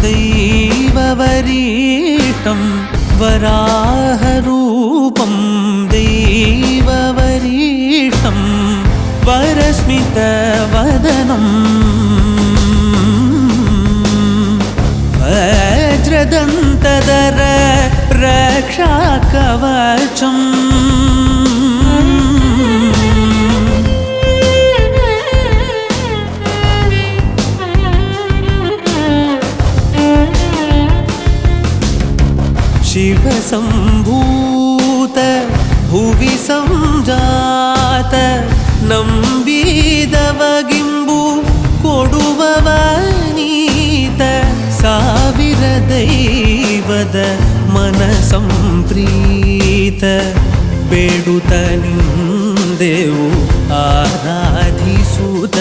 दैववरीष्टं वराहरूपं दैववरीष्टं वरस्मितवदनं वज्रदन्तधर रक्षाकवचम् शिवसम्भूत भुवि संजात ನಂಬಿದವಗಿಂಬು ಕೊಡುವವನೀತ ಸಾವಿರ ದೈವದ ಮನ ಸಂಪ್ರೀತ ಬೇಡುತ್ತ ನಿಂದೆವು ಆರಾಧಿಸುತ್ತ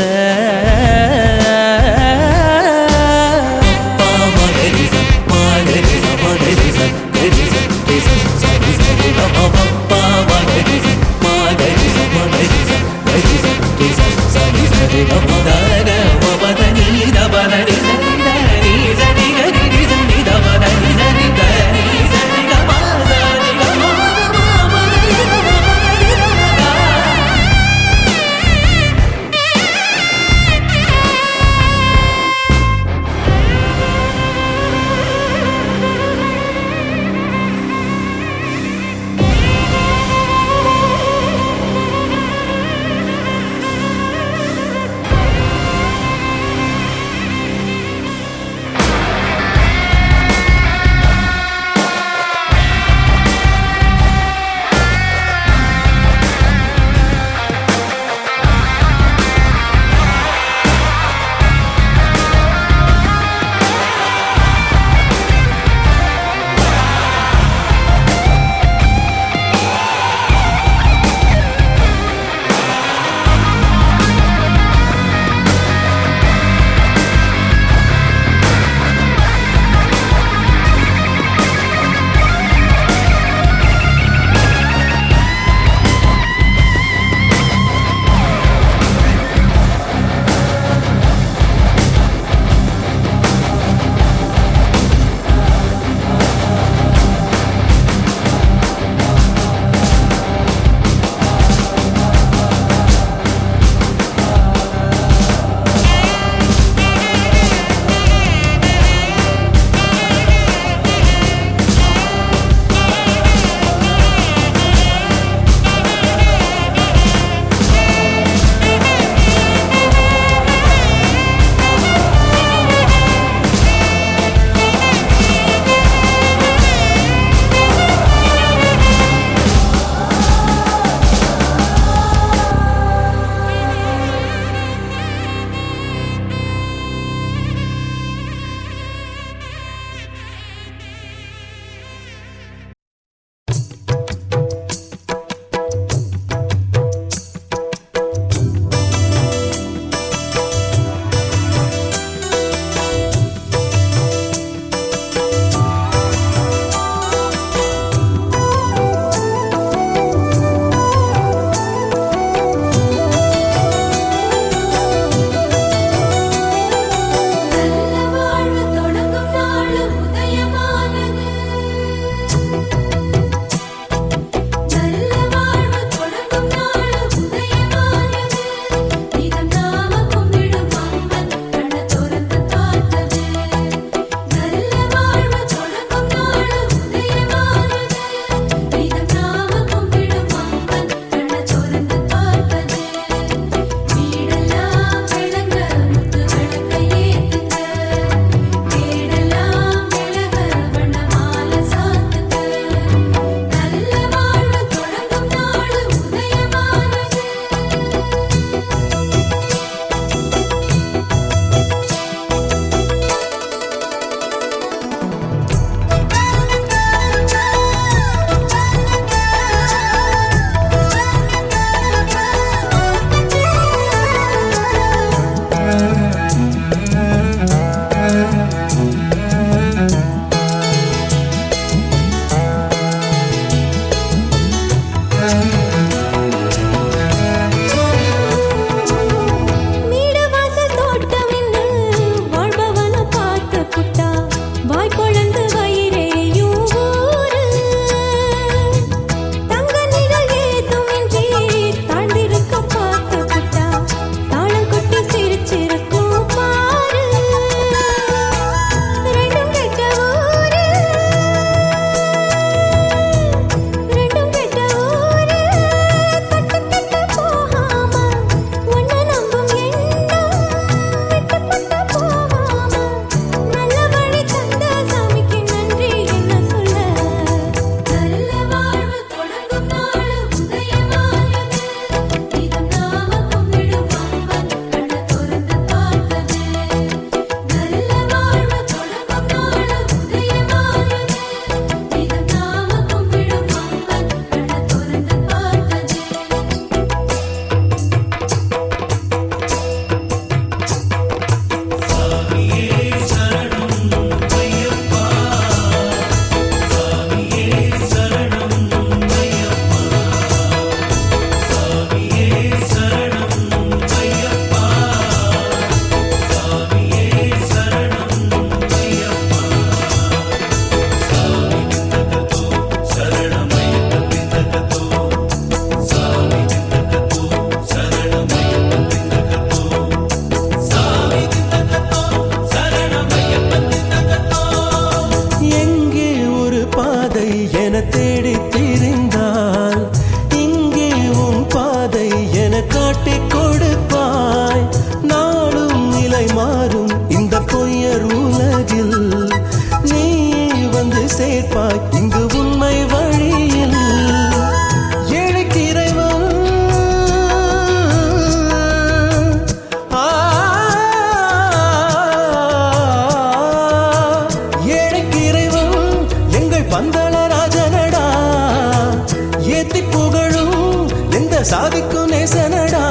சாதிக்கும் நேசனடா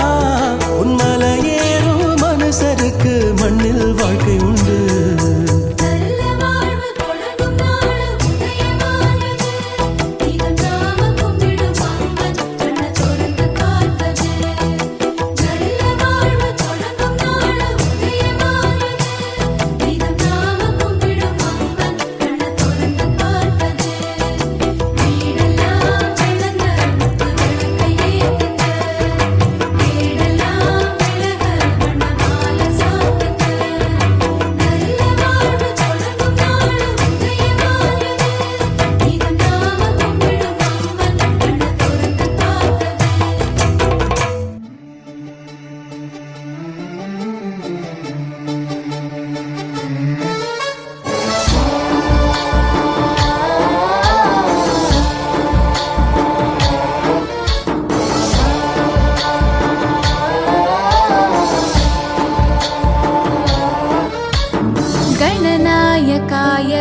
உன்மல ஏறும் மனுஷருக்கு மண்ணில் வாழ்க்கை உண்டு.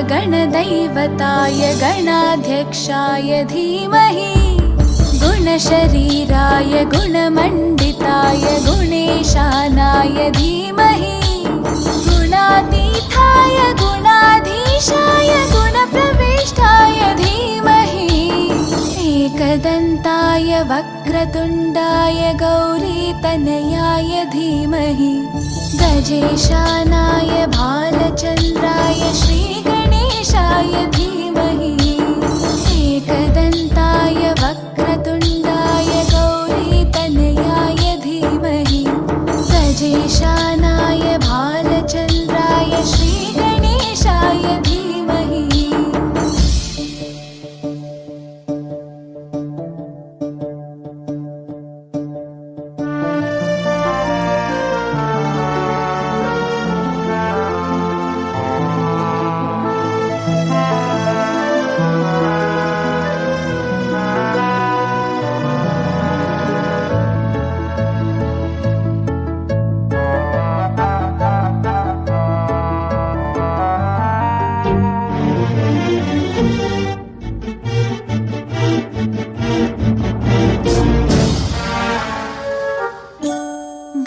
गणदैवताय गणाध्यक्षाय धीमहि गुणशरीराय गुणमण्डिताय गुणेशानाय धीमहि गुणातीताय गुणाधीशाय गुणप्रविष्टाय धीमहि एकदन्ताय वक्रतुण्डाय गौरीतनयाय धीमहि गजेशानाय भालचन्द्राय श्रीगणेशाय धीमहि एकदन्ताय वक्रतुण्डाय गौरीतनयाय धीमहि गजेशानाय भालचन्द्राय श्रीगणेशाय धीमहि।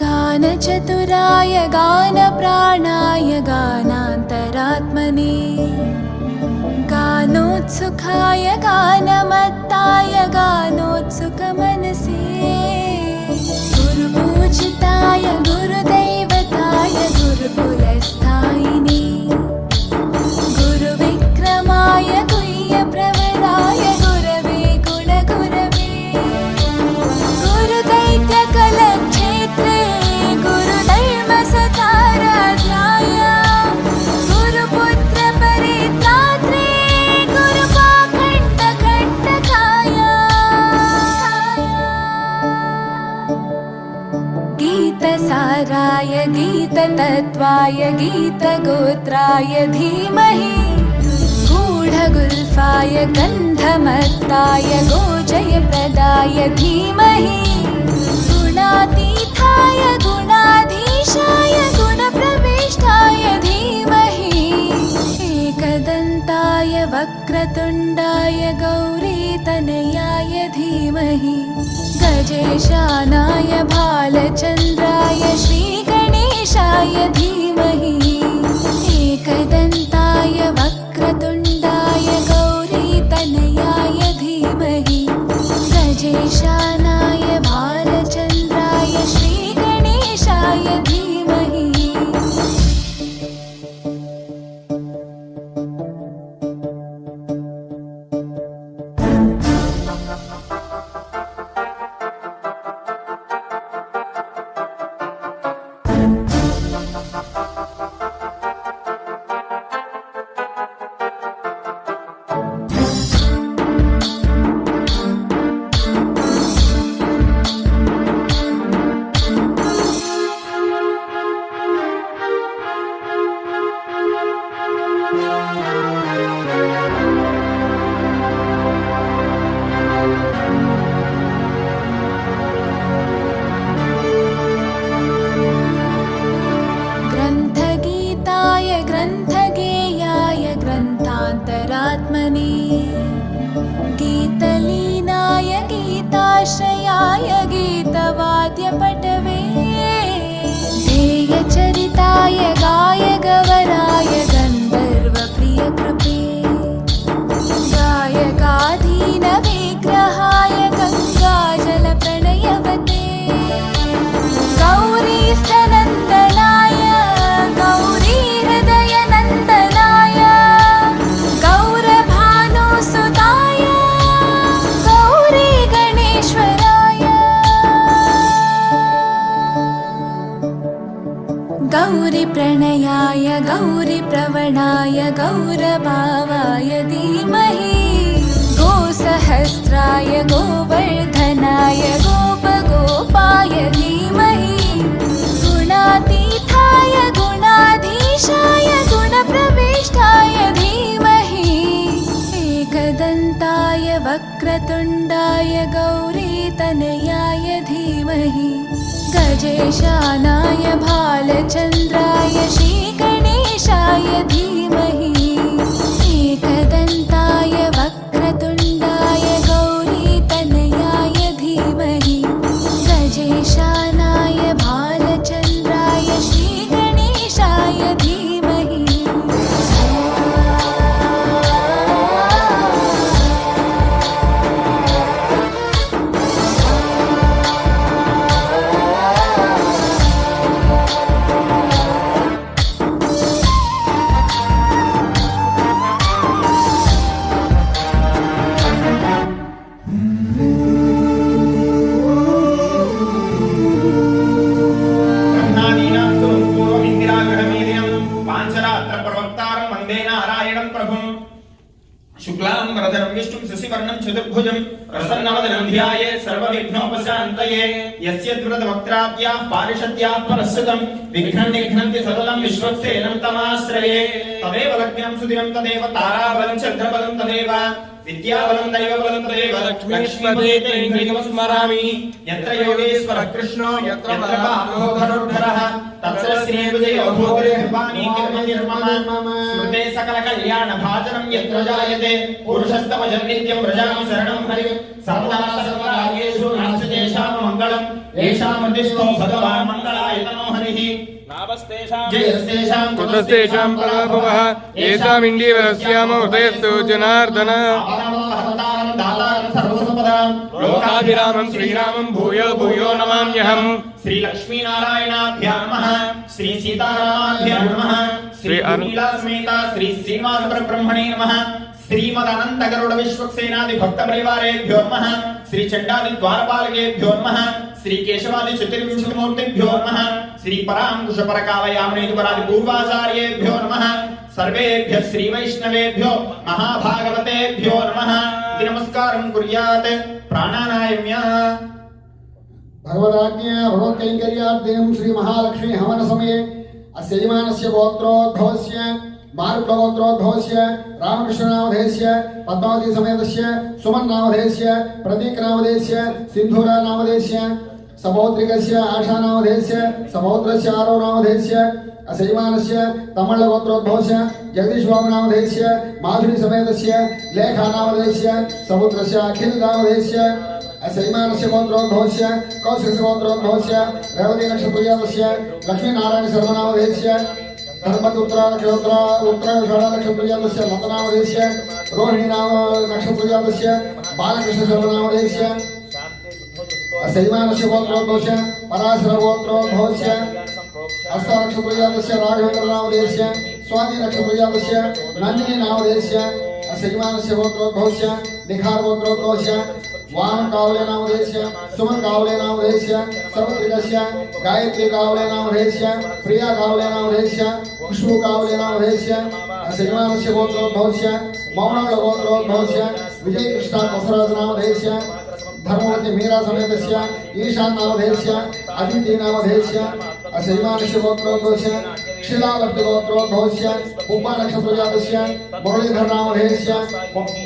गानचतुराय गानप्राणाय गानान्तरात्मने गानोत्सुकाय गानमत्ताय गानोत्सुकमनसे गुरुपूजिताय गुरुदैवताय गुरुकुलस्थायिने गुरुविक्रमाय गुह्यप्रवराय गुरवे गुणगुरवे गुरुदैत्यकलक्षेत्रे गुरुधर्मसताराध्याय गुरुपुत्रपरित्रात्रे गुरुपाखण्डखण्डकाय गीतसाराय गीततत्त्वाय गीतगोत्राय धीमहि गूढगुल्फाय गन्धमत्ताय गोजयप्रदाय धीमहि गुणातीताय गुणाधीशाय गुणप्रविष्टाय धीमहि एकदन्ताय वक्रतुण्डाय गौरीतनयाय धीमहि गजेशानाय भालचन्द्राय श्रीगणेशाय धीमहि एकदन्ताय वक्रतुण्डाय गौरीतनयाय धीमहि गजेशानाय भालचन्द्राय श्रीगणेशाय धीमहि। गीताश्रयाय गीतवाद्यपटवे ध्येयचरिताय गायगवराय गन्धर्वप्रियकृपे गायकाधीनविग्रहाय गङ्गाजलप्रणयवते गौरीष्ठनन्दनाय गौरीहृदयनन्दनाय गौरभानुसुताय गौरीगणेश्वराय गौरीप्रणयाय गौरीप्रवणाय गौरभावाय धीमहि गोसहस्राय गोवर्धनाय गोपगोपाय धीमहि गुणातीताय गुणाधीशाय गुणप्रविष्टाय धीमहि एकदन्ताय वक्रतुण्डाय गौरीतनयाय धीमहि गजेशानाय भालचन्द्राय श्रीगणेशाय धीमहि एकदन्ताय वक्रतुण्डाय गौरीतनयाय धीमहि गजेशानाय भालचन्द्राय श्रीगणेशाय धीमहि शुक्लांबरधरं विष्णुं शशिवर्णं चतुर्भुजं प्रसन्नवदनं ध्यायेत् सर्वविघ्नोपशान्तये यस्य द्रुतवक्त्राद्याः पारिषद्याः परस्सुतं विघ्नं निघ्नन्ति सततं विश्वक्सेनं तमाश्रये तदेव लग्नं सुदिनं तदेव ताराबलं चन्द्रबलं तदेव विद्याबलं दैवबलं तदेव लक्ष्मीपदेन्द्रियं स्मरामि यत्र योगेश्वरः कृष्णो यत्र बालो धनुर्धरः तत्र श्रीविजयो भूतिर्भवानी निर्ममः स्मृते सकलकल्याणभाजनं यत्र जायते पुरुषस्तमजं नित्यं व्रजामि शरणं हरिः सर्वदा सर्वरागेषु नास्ति तेषां मङ्गलं येषामतिष्ठो भगवान् मङ्गलायतनो हरिः जयस्तेषां कुतस्तेषां पराभवः येषामिन्दीवरस्याम हृदयस्तु जनार्दन लोकाभिरामं श्रीरामं भूयो भूयो नमाम्यहम् श्रीलक्ष्मीनारायणाभ्यां नमः श्री सीतारामाभ्यां नमः श्री लीलासमेता श्री श्रीनिवासपरब्रह्मणे नमः श्रीमदनन्तगरुड विश्वक्सेनादि भक्तपरिवारेभ्यो नमः श्री चण्डादि द्वारपालकेभ्यो नमः श्री केशवादि चतुर्विंशतिमूर्तिभ्यो नमः श्री पराङ्कुश परकालयामनेतुपरादि पूर्वाचार्येभ्यो नमः सर्वेभ्यः श्री वैष्णवेभ्यो महाभागवतेभ्यो नमः नमस्कारं कुर्यात् प्राणानायम्य भगवदाज्ञा भगवत्कैङ्कर्यार्थं श्री महालक्ष्मी हवन समये अस्य यजमानस्य गोत्रोद्भवस्य मारुतगोत्रोद्भवस्य रामकृष्णनामधेयस्य पद्मावती समेतस्य सुमन्नामधेयस्य प्रतीकनामधेयस्य सिन्धूरनामधेयस्य सपौत्रिकस्य आशानामधेयस्य सपौत्रस्य आरोनामधेयस्य अस्य यजमानस्य तमिळगोत्रोद्भवस्य जगदीशबाबुनामधेयस्य माधुरी समेतस्य लेखानामधेयस्य समुद्रस्य अखिलनामधेयस्य श्रीमानस्य गोत्रोद्भवस्य कौशिकस्य गोत्रोद्भवस्य रेवती नक्षत्रजातस्य लक्ष्मीनारायण सर्वनामधेयस्य धर्मपुत्र नक्षत्रजातस्य लतनामधेयस्य रोहिणी नाम नक्षत्रजातस्य बालकृष्ण सर्वनामधेयस्य श्रीमानस्य गोत्रोद्भवस्य पराशर गोत्रोद्भवस्य हस्त नक्षत्रजातस्य राघवेन्द्रनामधेयस्य स्वाति नक्षत्रजातस्य नन्दिनी नामधेयस्य श्रीमानस्य गोत्रोद्भवस्य निखार गोत्रोद्भवस्य वामन कावले नामधेयस्य सुमन कावले नामधेयस्य सर्वत्रिकस्य गायत्री कावले नामधेयस्य प्रिया कावले नामधेयस्य खुशबू कावले नामधेयस्य श्रीमानस्य गोत्रोद्भवस्य मौनाल गोत्रोद्भवस्य विजय कृष्ण बसवराज नामधेयस्य धर्मवती मीरा समेतस्य ईशान नामधेयस्य अदिति नामधेयस्य श्रीमानस्य गोत्रोद्भवस्य क्षीलावर्त गोत्रोद्भवस्य उप्पा नक्षत्रजातस्य मुरलीधर नामधेयस्य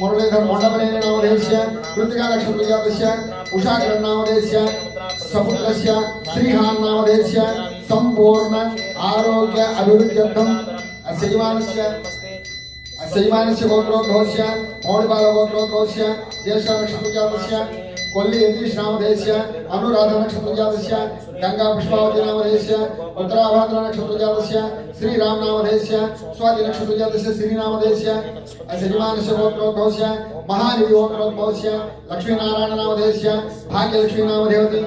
मुरलीधर मोण्डबलेन नामधेयस्य कृतिका नक्षत्रजातस्य उषाकिरण नामधेयस्य सपुत्रस्य श्रीहान नामधेयस्य संपूर्ण आरोग्य अभिवृद्ध्यर्थं श्रीमानस्य गोत्रोद्भवस्य मौलिबाल गोत्रोद्भवस्य ज्येष्ठ नक्षत्रजातस्य कोल्ली यतीश नामधेयस्य अनुराधा नक्षत्रजातस्य गंगा पुष्पावती नामधेयस्य उत्तराभाद्रा नक्षत्रजातस्य श्रीराम नामधेयस्य स्वाति नक्षत्रजातस्य श्री नामधेयस्य श्रीमानस्य गोत्रोद्भवस्य महानिधि गोत्रोद्भवस्य लक्ष्मीनारायण नामधेयस्य भाग्यलक्ष्मी नामधेयवती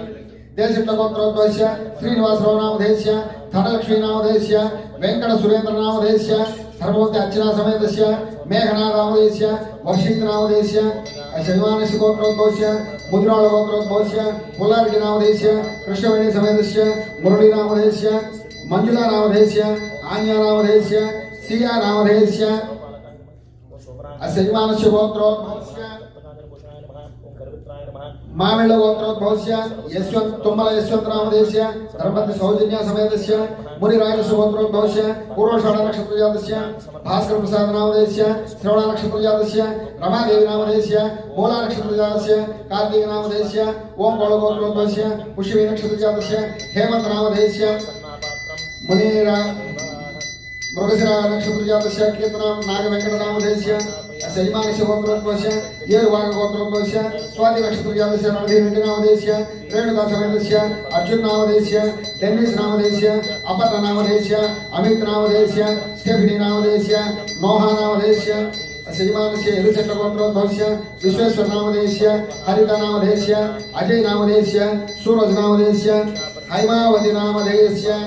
देशट्ट गोत्रोद्भवस्य श्रीनिवासराव नामधेयस्य धनलक्ष्मी नामधेयस्य वेंकट सुरेंद्र नामधेयस्य धर्मवती अर्चना समेतस्य मेघनाथ नामधेयस्य वशीत नामधेयस्य शैवानस्य गोत्रोद्भवस्य मुद्राळ गोत्रोद्भवस्य पुलार्गी नामधेयस्य कृष्णवेणी समेतस्य मुरली नामधेयस्य मंजुला नामधेयस्य आन्या नामधेयस्य सिया नामधेयस्य शैवानस्य गोत्रोद्भवस्य मामेळ गोत्रोद्भवस्य यशवंत तुम्मल यशवंत नामधेयस्य धर्मपति सौजन्य समेतस्य मुनिराजस्य गोत्रोद्भवस्य पूर्वाषाढ नक्षत्रजातस्य भास्कर प्रसाद नामधेयस्य श्रवण नक्षत्रजातस्य रमादेवी नामधेयस्य मूला नक्षत्रजातस्य कार्तिक नामधेयस्य ओम गोत्रोद्भवस्य पुष्यमी नक्षत्रजातस्य हेमंत नामधेयस्य मुनिरा मृगशिरा नक्षत्रजातस्य कीर्तन नागवेंकट नामधेयस्य शैवानस्य गोत्रोद्भवस्य येरुवाग गोत्रोद्भवस्य स्वाति नक्षत्रजातस्य रणधीरेड्डी नामधेयस्य रेणुका समेतस्य अर्जुन नामधेयस्य डेनिस नामधेयस्य अपर्णा नामधेयस्य अमित नामधेयस्य स्टेफनी नामधेयस्य नोहा नामधेयस्य शैवानस्य एलिसेट्ट गोत्रोद्भवस्य विश्वेश्वर नामधेयस्य हरिता नामधेयस्य अजय नामधेयस्य सूरज नामधेयस्य हैमावती नामधेयस्य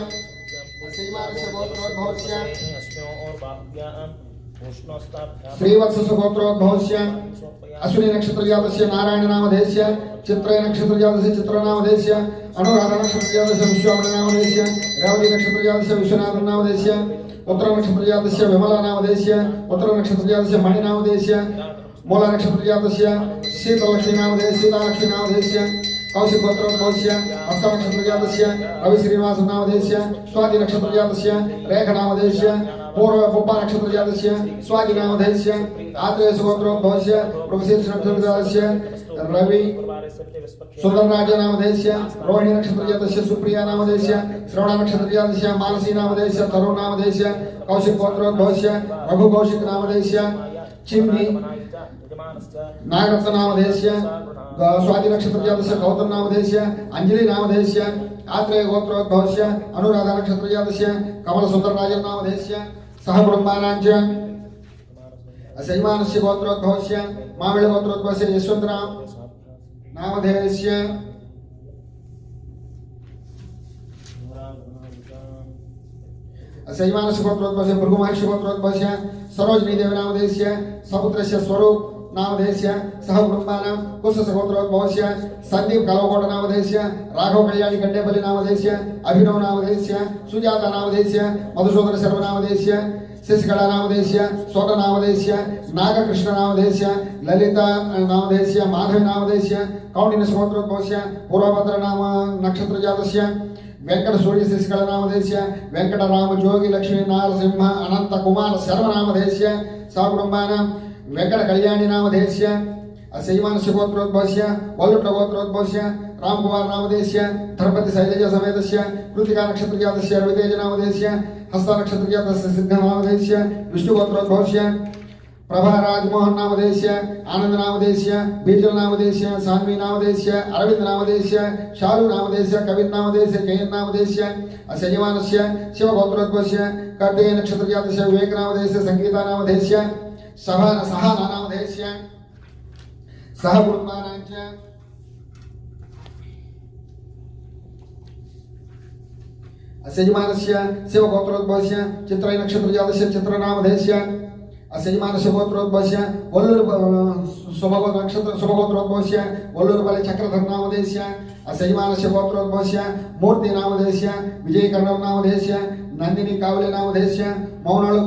शैवानस्य गोत्रोद्भवस्य श्रीवत्स गोत्रोद्भवस्य अश्विनी नक्षत्रजातस्य नारायण नामधेयस्य चित्रे नक्षत्रजातस्य चित्र नामधेयस्य अनुराधा नक्षत्रजातस्य विश्वामण नामधेयस्य रेवती नक्षत्रजातस्य विश्वनाथ नामधेयस्य उत्तर नक्षत्रजातस्य विमला नामधेयस्य उत्तर नक्षत्रजातस्य मणि नामधेयस्य मूला नक्षत्रजातस्य शीतलक्ष्मी नामधेयस्य सीतालक्ष्मी नामधेयस्य कौशिक गोत्रोद्भवस्य हस्त नक्षत्रजातस्य रवि श्रीनिवास नामधेयस्य स्वाति नक्षत्रजातस्य रेख नामधेयस्य पूर्व पुप्पा नक्षत्रजातस्य स्वाति नामधेयस्य आत्रेय गोत्रोद्भवस्य प्रभुशीर्ष नक्षत्रजातस्य रवि सुंदरराज नामधेयस्य रोहिणी नक्षत्रजातस्य सुप्रिया नामधेयस्य श्रवण नक्षत्रजातस्य मानसी नामधेयस्य तरुण नामधेयस्य कौशिक गोत्रोद्भवस्य रघु कौशिक नामधेयस्य चिम्नी नागरत्न नामधेयस्य स्वाति नक्षत्रजातस्य गौतम नामधेयस्य अंजलि नामधेयस्य आत्रेय गोत्रोद्भवस्य अनुराधा नक्षत्रजातस्य कमल सुंदरराजन नामधेयस्य सह कुटुंबानांच शैवानस्य गोत्रोद्भवस्य मामिळ गोत्रोद्भवस्य यशवंतराव नामधेयस्य शैवानस्य गोत्रोद्भवस्य भृगुमहर्षि गोत्रोद्भवस्य सरोजिनी देवी नामधेयस्य सपुत्रस्य स्वरूप नामधेयस्य सह कुटुंबानां कुशस गोत्रोद्भवस्य संदीप कलवकोट नामधेयस्य राघव कल्याणी गड्डेपल्ली नामधेयस्य अभिनव नामधेयस्य सुजाता नामधेयस्य मधुसूदन शर्मा नामधेयस्य शशिकला नामधेयस्य स्वर्ण नामधेयस्य नागकृष्ण नामधेयस्य ललिता नामधेयस्य माधवी नामधेयस्य कौंडिन्य गोत्रोद्भवस्य पूर्वभद्र नाम नक्षत्रजातस्य वेंकट सूर्य शशिकला नामधेयस्य वेंकटराम जोगी लक्ष्मी नारसिंह अनंत कुमार शर्मा नामधेयस्य सह कुटुंबानां वेंकट कल्याणी नामधेयस्य शैवानस्य गोत्रोद्भवस्य वल्लुट गोत्रोद्भवस्य रामकुमार नामधेयस्य धर्मपति शैलजा समेतस्य कृतिका नक्षत्रजातस्य रवितेज नामधेयस्य हस्त नक्षत्रजातस्य सिद्ध नामधेयस्य विष्णु गोत्रोद्भवस्य प्रभा राजमोहन नामधेयस्य आनंद नामधेयस्य बीजल नामधेयस्य सान्वी नामधेयस्य अरविंद नामधेयस्य शालू नामधेयस्य कवित नामधेयस्य जयन नामधेयस्य शैवानस्य शिव गोत्रोद्भवस्य कार्तिकेय नक्षत्रजातस्य विवेक नामधेयस्य संगीता नामधेयस्य सहा नामधेयस्य सह कुटुंबानांच शैवानस्य शिव गोत्रोद्भवस्य चित्रे नक्षत्रजातस्य चित्र नामधेयस्य शैवानस्य गोत्रोद्भवस्य वल्लूर शुभगोत्रोद्भवस्य वल्लूरपल्ली चक्रधर नामधेयस्य शैवानस्य गोत्रोद्भवस्य मूर्ति नामधेयस्य विजयकर्णव नामधेयस्य नंदिनी कावले नामधेयस्य मौनाळु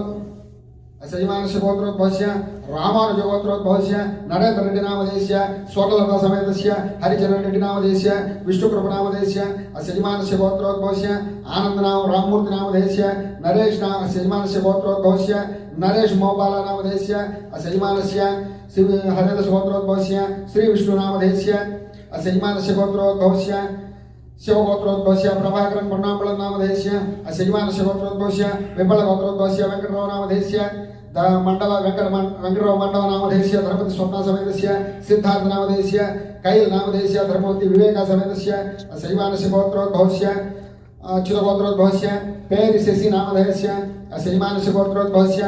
शैवानस्य गोत्रोद्भवस्य रामानुज गोत्रोद्भवस्य नरेंद्र रेड्डी नामधेयस्य स्वर्णलता समेतस्य हरिचरण रेड्डी नामधेयस्य विष्णुकृप नामधेयस्य शैवानस्य गोत्रोद्भवस्य आनंद नाम राममूर्ति नामधेयस्य नरेश शैवानस्य गोत्रोद्भवस्य नरेश मोबाला नामधेयस्य शैवानस्य हरिदास गोत्रोद्भवस्य श्री विष्णु नामधेयस्य शैवानस्य गोत्रोद्भवस्य शिव गोत्रोद्भवस्य प्रभाकरन पुण्णांबळन नामधेयस्य शैवानस्य गोत्रोद्भवस्य विपल गोत्रोद्भवस्य वेंकटराव नामधेयस्य मंडल वेंकटराव मंडल नामधेयस्य धर्मपति स्वप्ना समेतस्य सिद्धार्थ नामधेयस्य कैल नामधेयस्य धर्मवती विवेक समेतस्य शैवानस्य गोत्रोद्भवस्य अच्युतगोत्रोद्भवस्य पेरि शशि नामधेयस्य शैवानस्य गोत्रोद्भवस्य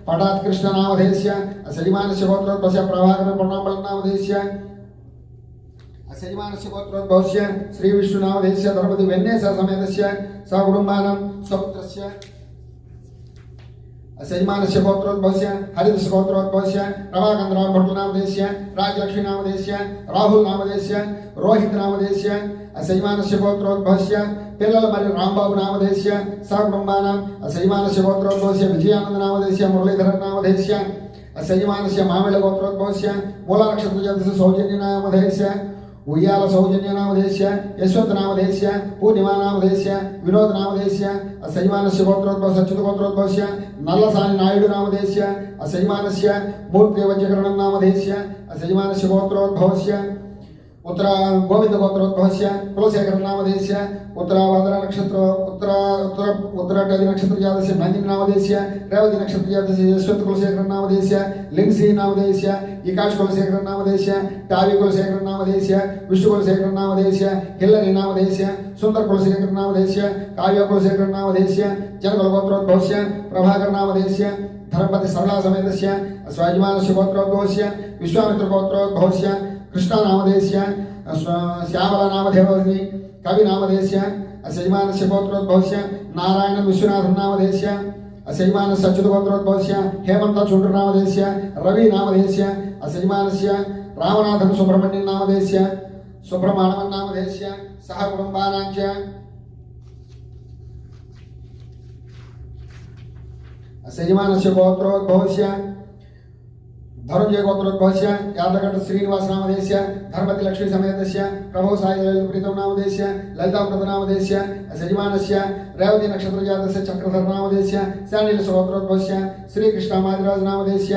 पटात् कृष्ण नामधेयस्य शैवानस्य गोत्रोद्भवस्य प्रभाकर पर्णाम्बल नामधेयस्य शैवानस्य गोत्रोद्भवस्य श्री विष्णु नामधेयस्य धर्मवती वेन्नेस समेतस्य सकुटुम्बानां सपुत्रस्य शैवानस्य गोत्रोद्भवस्य हरिदश गोत्रोद्भवस्य प्रभाकन्द्राम भट्ट नामधेयस्य राजलक्ष्मी नामधेयस्य राहुल नामधेयस्य रोहित नामधेयस्य शैवानस्य गोत्रोद्भवस्य पिल्ललमरि रामबाबु नामधेयस्य सकुटुम्बानां शैवानस्य गोत्रोद्भवस्य विजयानंद नामधेयस्य मुरलीधर नामधेयस्य शैवानस्य मामिळ गोत्रोद्भवस्य मूला नक्षत्रजातस्य सौजन्य नामधेयस्य उయ్యాల సౌజన్య నామధేయस्य యశ్వంత నామధేయस्य పూర్ణిమా నామధేయस्य వినోద్ నామధేయस्य శైవానस्य గోత్రోద్భవस्य అచ్యుత గోత్రోద్భవस्य నల్లసాని నాయుడు నామధేయस्य శైవానस्य మూర్తి వజ్రకరణం నామధేయस्य శైవానस्य గోత్రోద్భవस्य उत्तर गोविंद गोत्रोद्भवस्य कुलशेखर नामधेयस्य उत्तराभाद्र नक्षत्र उत्तराटि नक्षत्र जातस्य नंदिनी नामधेयस्य रेवती नक्षत्र जातस्य यशवंत कुलशेखर नामधेयस्य लिंसी नामधेयस्य इकाश कुलशेखर नामधेयस्य टावी कुलशेखर नामधेयस्य विष्णु कुलशेखर नामधेयस्य हिल्लरी नामधेयस्य सुंदर कुलशेखर नामधेयस्य काव्य कुलशेखर नामधेयस्य जनकुल गोत्रोद्भवस्य प्रभाकर नामधेयस्य धर्मपति सरला समेतस्य स्वयजमानस्य गोत्रोद्भवस्य विश्वामित्र गोत्रोद्भवस्य कृष्ण नामधेयस्य श्यामला नामधेयस्य कवि नामधेयस्य शैवानस्य गोत्रोद्भवस्य नारायण विश्वनाथन नामधेयस्य शैवानस्य अच्युत गोत्रोद्भवस्य हेमंत चुंड्र नामधेयस्य रवि नामधेयस्य शैवानस्य रामनाथन सुब्रह्मण्यन नामधेयस्य सुब्रह्मण्यन नामधेयस्य सह कुटुंबानां च शैवानस्य गोत्रोद्भवस्य धरुंजय गोत्रोद्भवस्य यादगढ़ श्रीनिवास नामधेयस्य धर्मवती लक्ष्मी समेतस्य प्रभु साई प्रीतम नामधेयस्य ललितामृत नामधेयस्य शैवानस्य रेवती नक्षत्र जातस्य चक्रधर नामधेयस्य शाण्डिल्य गोत्रोद्भवस्य श्री कृष्ण मादिराज नामधेयस्य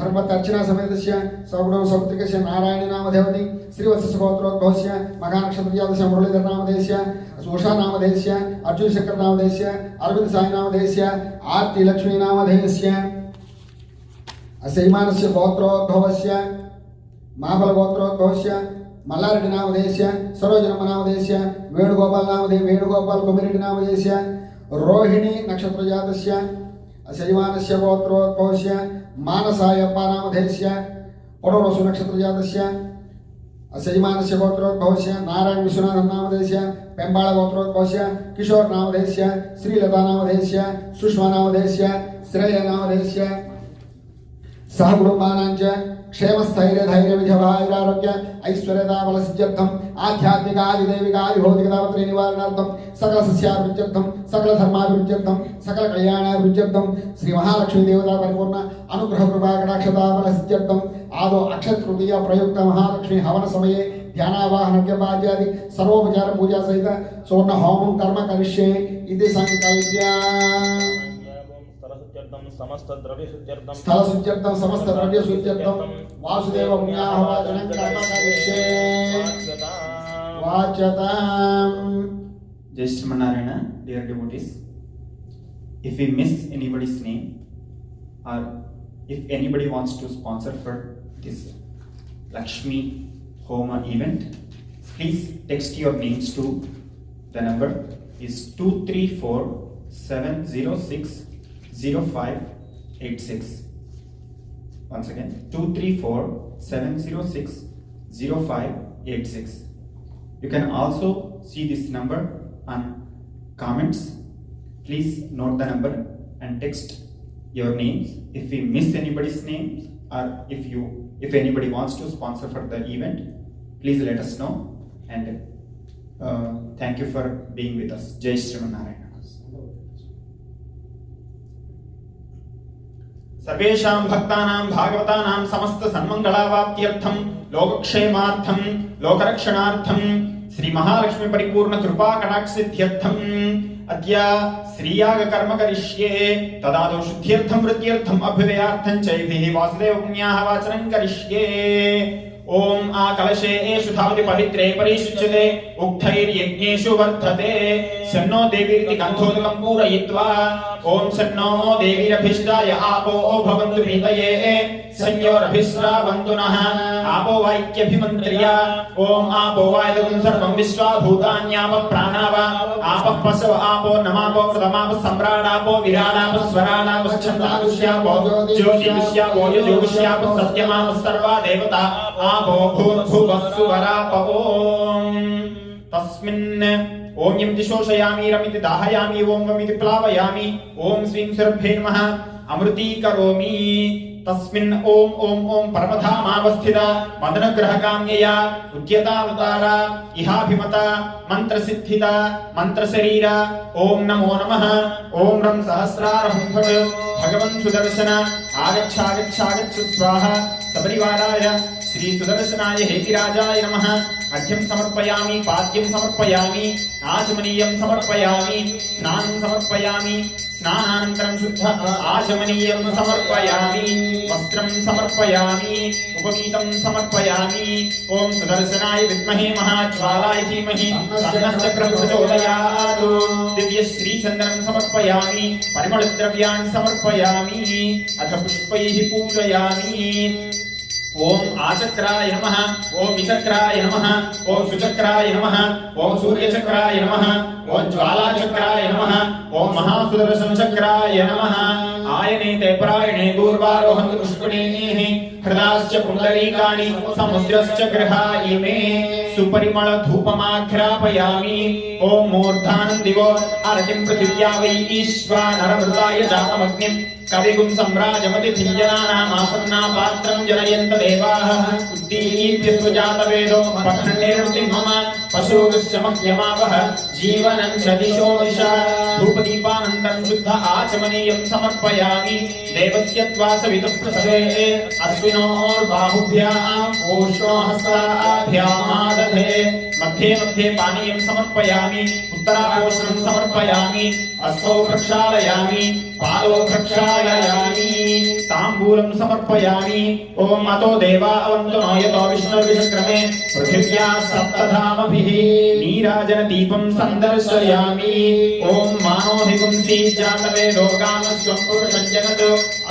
धर्मवती अर्चना समेतस्य सगुण सौत्रिकस्य नारायणी नामधेयवती श्रीवत्स गोत्रोद्भवस्य मघा नक्षत्र जातस्य मुरलीधर नामधेयस्य उषा नामधेयस्य अर्जुन शंकर नामधेयस्य अरविंद साई नामधेयस्य आरती लक्ष्मी नामधेयस्य शैवानस्य गोत्रोद्भवस्य महाबल गोत्रोद्भवस्य मल्लारेड्डी नामधेयस्य सरोजनम्म नामधेयस्य वेणुगोपाल नामधेय वेणुगोपाल कुमिरेड्डी नामधेयस्य रोहिणी नक्षत्र जातस्य शैवानस्य गोत्रोद्भवस्य मानसायप्प नामधेयस्य पुनर्वसु नक्षत्र जातस्य शैवानस्य गोत्रोद्भवस्य नारायण विश्वनाथन नामधेयस्य पेंबाळ गोत्रोद्भवस्य किशोर नामधेयस्य श्रीलता नामधेयस्य सुषमा नामधेयस्य श्रेय नामधेयस्य सह कुटुंबानां च क्षेमस्थैर्य धैर्य विजयारोग्य ऐश्वर्यता सिद्ध्यर्थम आध्यात्मिक आदिदैविक आदिभौतिक दावत्री निवारणार्थम सकल सस्याभिवृद्ध्यर्थम सकल धर्माभिवृद्ध्यर्थम सकल कल्याणाभिवृद्ध्यर्थम श्री महालक्ष्मी देवता परिपूर्ण अनुग्रह कृपा कटाक्षता सिद्ध्यर्थम आदौ अक्षय तृतीया प्रयुक्त महालक्ष्मी हवन समये ध्यानावाहन पाद्यादि सर्वोपचार पूजा सहित स्वर्ण होमं कर्म करिष्ये इति संकल्प्य समस्त द्रव्य शुद्ध्यर्थम स्थल शुद्ध्यर्थम समस्त द्रव्य शुद्ध्यर्थम वासुदेव पुण्याहवाचनं कर्म करिष्ये वाच्यताम्। Jai Shri Narayana, dear devotees, if we miss anybody's name or if anybody wants to sponsor for this Lakshmi Homa event, please text your names to the number is 234-706-0586. Once again, 234-706-0586. You can also see this number on comments. Please note the number and text your names. If we miss anybody's names or if anybody wants to sponsor for the event, please let us know. And thank you for being with us. Jai Shri Narayana. सर्वेषां भक्तानां भागवतानां समस्त सन्मंगलावाप्त्यर्थं लोकक्षेमार्थं लोकरक्षणार्थं श्री महालक्ष्मी परिपूर्ण कृपा कटाक्षसिद्ध्यर्थं अद्य श्रीयाग कर्म करिष्ये तदादौ शुद्ध्यर्थं वृद्ध्यर्थं अभ्युदयार्थं च इति वासुदेव पुण्याहवाचनं करिष्ये। ओम आ कलशे एषु धावति पवित्रे परिशुच्यते उक्थैर्यज्ञेषु वर्धते शन्नो देवीरिति गन्धोदकं पूरयित्वा ओम सन्नो देवीरभिष्टाय आपो भवन्तु प्रीतये संयोरभिस्रावन्तु नः आपो वाक्यभिमन्त्र्य ओम आपो वायदगुं सर्वं विश्वा भूतान्याप प्राणाव आपः पशव आपो नमापो प्रथमाप सम्राडापो विराडाप स्वराडाप छन्दागुष्यापो ज्योतिषुष्यापो यजुगुष्यापो सत्यमाप सर्वा देवता आपो भूर्भुवः सुवराप ओम तस्मिन् ओम यं दिशोषयामि रमिति दाहयामि ओम वमिति प्लावयामि ओम श्रीं सुरभ्ये नमः अमृतीकरोमि तस्मिन् ओम ओम ओम परमधामावस्थिता मदनग्रहकाम्यया उद्यतावतारा इहाभिमता मंत्रसिद्धिता मंत्रशरीरा ओम नमो नमः ओम रं सहस्रारं भगवन् सुदर्शन आगच्छ स्वाहा सपरिवाराय श्री सुदर्शनाय हेतिराजाय नमः अर्घ्यं समर्पयामि पाद्यं समर्पयामि आचमनीयं समर्पयामि स्नानं समर्पयामि स्नानानन्तरं शुद्ध आचमनीयं समर्पयामि वस्त्रं समर्पयामि उपवीतं समर्पयामि ओम सुदर्शनाय विद्महे महाज्वालाय धीमहि तन्नः चक्रं प्रचोदयात् दिव्यश्रीचन्दनं समर्पयामि परिमलद्रव्याणि समर्पयामि अथ पुष्पैः पूजयामि ओम आचक्राय नमः ओम विचक्राय नमः ओम सुचक्राय नमः ओम सूर्यचक्राय नमः ओम ज्वालाचक्राय नमः ओम महासुदर्शन चक्राय नमः आयनेते परायणे दूर्वारोहन्तु पुष्कणेः हृदाश्च पुण्डरीकाणि समुद्रश्च गृहाय मे सुपरिमळ धूपमाघ्रापयामि ओम मूर्धानं दिवो आरतिं पृथिव्या वै ईश्वानरमृताय जातमग्निं कविगुं सम्राजमतिथिञ्जनानामासन्ना पात्रं जनयन्त देवाः उद्दीप्य स्वजातवेदो पठन्निर्वृतिं मम पशुगश्च मह्यमावह जीवनं च दिशो दिशा धूपदीपानन्तरं शुद्ध आचमनीयं समर्पयामि देवस्य त्वासवितुः प्रसवे अश्विनोर्बाहुभ्याम् ओष्णोहस्ताभ्यामादधे मध्ये मध्ये पानीयं समर्पयामि उत्तरापोषणं समर्पयामि हस्तौ प्रक्षालयामि पादौ प्रक्षालयामि ताम्बूलं समर्पयामि ओम अतो देवा अवन्तु नो यतो विष्णुर्विचक्रमे पृथिव्या सप्तधामभिः नीराजन दीपं सन्दर्शयामि ओम मानोहिपुंसि जातवेदो गामस्वं पुरुषं जगत्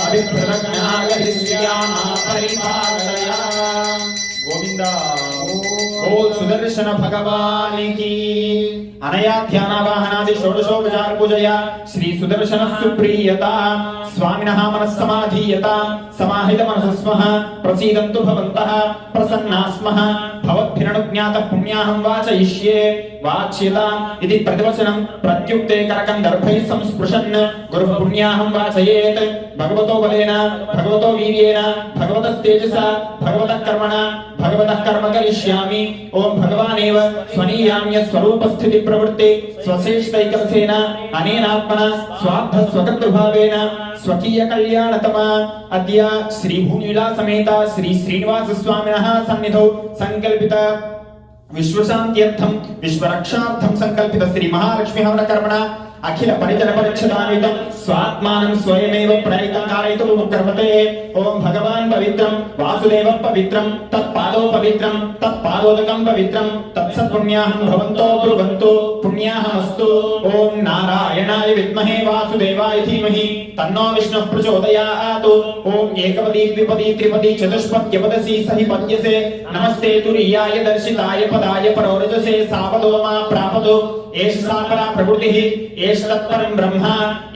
अभिप्रदज्ञागरिष्यामा परिपालया गोविंदा बोल सुदर्शन भगवान की अनया ध्यानावाहनादि षोडशोपचार पूजया श्री सुदर्शन सुप्रीयता स्वामिनः मनस्समाधीयता समाहित मनसस्मः प्रसीदन्तु भवन्तः प्रसन्नाः स्मः भवद्भिरनुज्ञातः पुण्याहं वाचयिष्ये वाच्यताम् इति प्रतिवचनं प्रत्युक्ते करकन्दर्भैः संस्पृशन् गुरुः पुण्याहं वाचयेत् भगवतो बलेन भगवतो वीर्येण भगवतस्तेजसा भगवतः कर्मणा भगवतः कर्म करिष्यामि ओम भगवानेव स्वनीयाम्य स्वरूपस्थिति प्रवृत्ति स्वशेषैकरसेन अनेनात्मना स्वार्थ स्वकर्तृभावेन स्वकीय कल्याणतमा अद्य श्री भूनीला समेत श्री श्रीनिवास स्वामिनः सन्निधौ संकल्पित विश्वशान्त्यर्थं विश्वरक्षार्थं संकल्पित श्री महालक्ष्मी हवन कर्मणा अखिल परिजन परिच्छदान्वितं स्वात्मानं स्वयमेव प्रयितं कारयितुं कर्मते ओम भगवान् पवित्रं वासुदेवः पवित्रं तत्पादो पवित्रं तत्पादोदकं पवित्रं तत्सत्पुण्याहं भवन्तो ब्रुवन्तु पुण्याहमस्तु ओम नारायणाय विद्महे वासुदेवाय धीमहि तन्नो विष्णुः प्रचोदयात् ओम एकपदी द्विपदी त्रिपदी चतुष्पद्यपदसी सहिपद्यसे नमस्ते तुरीयाय दर्शिताय पदाय परोरजसे सापदो मा प्रापदो एष सा परा प्रकृतिः एष तत्परं ब्रह्म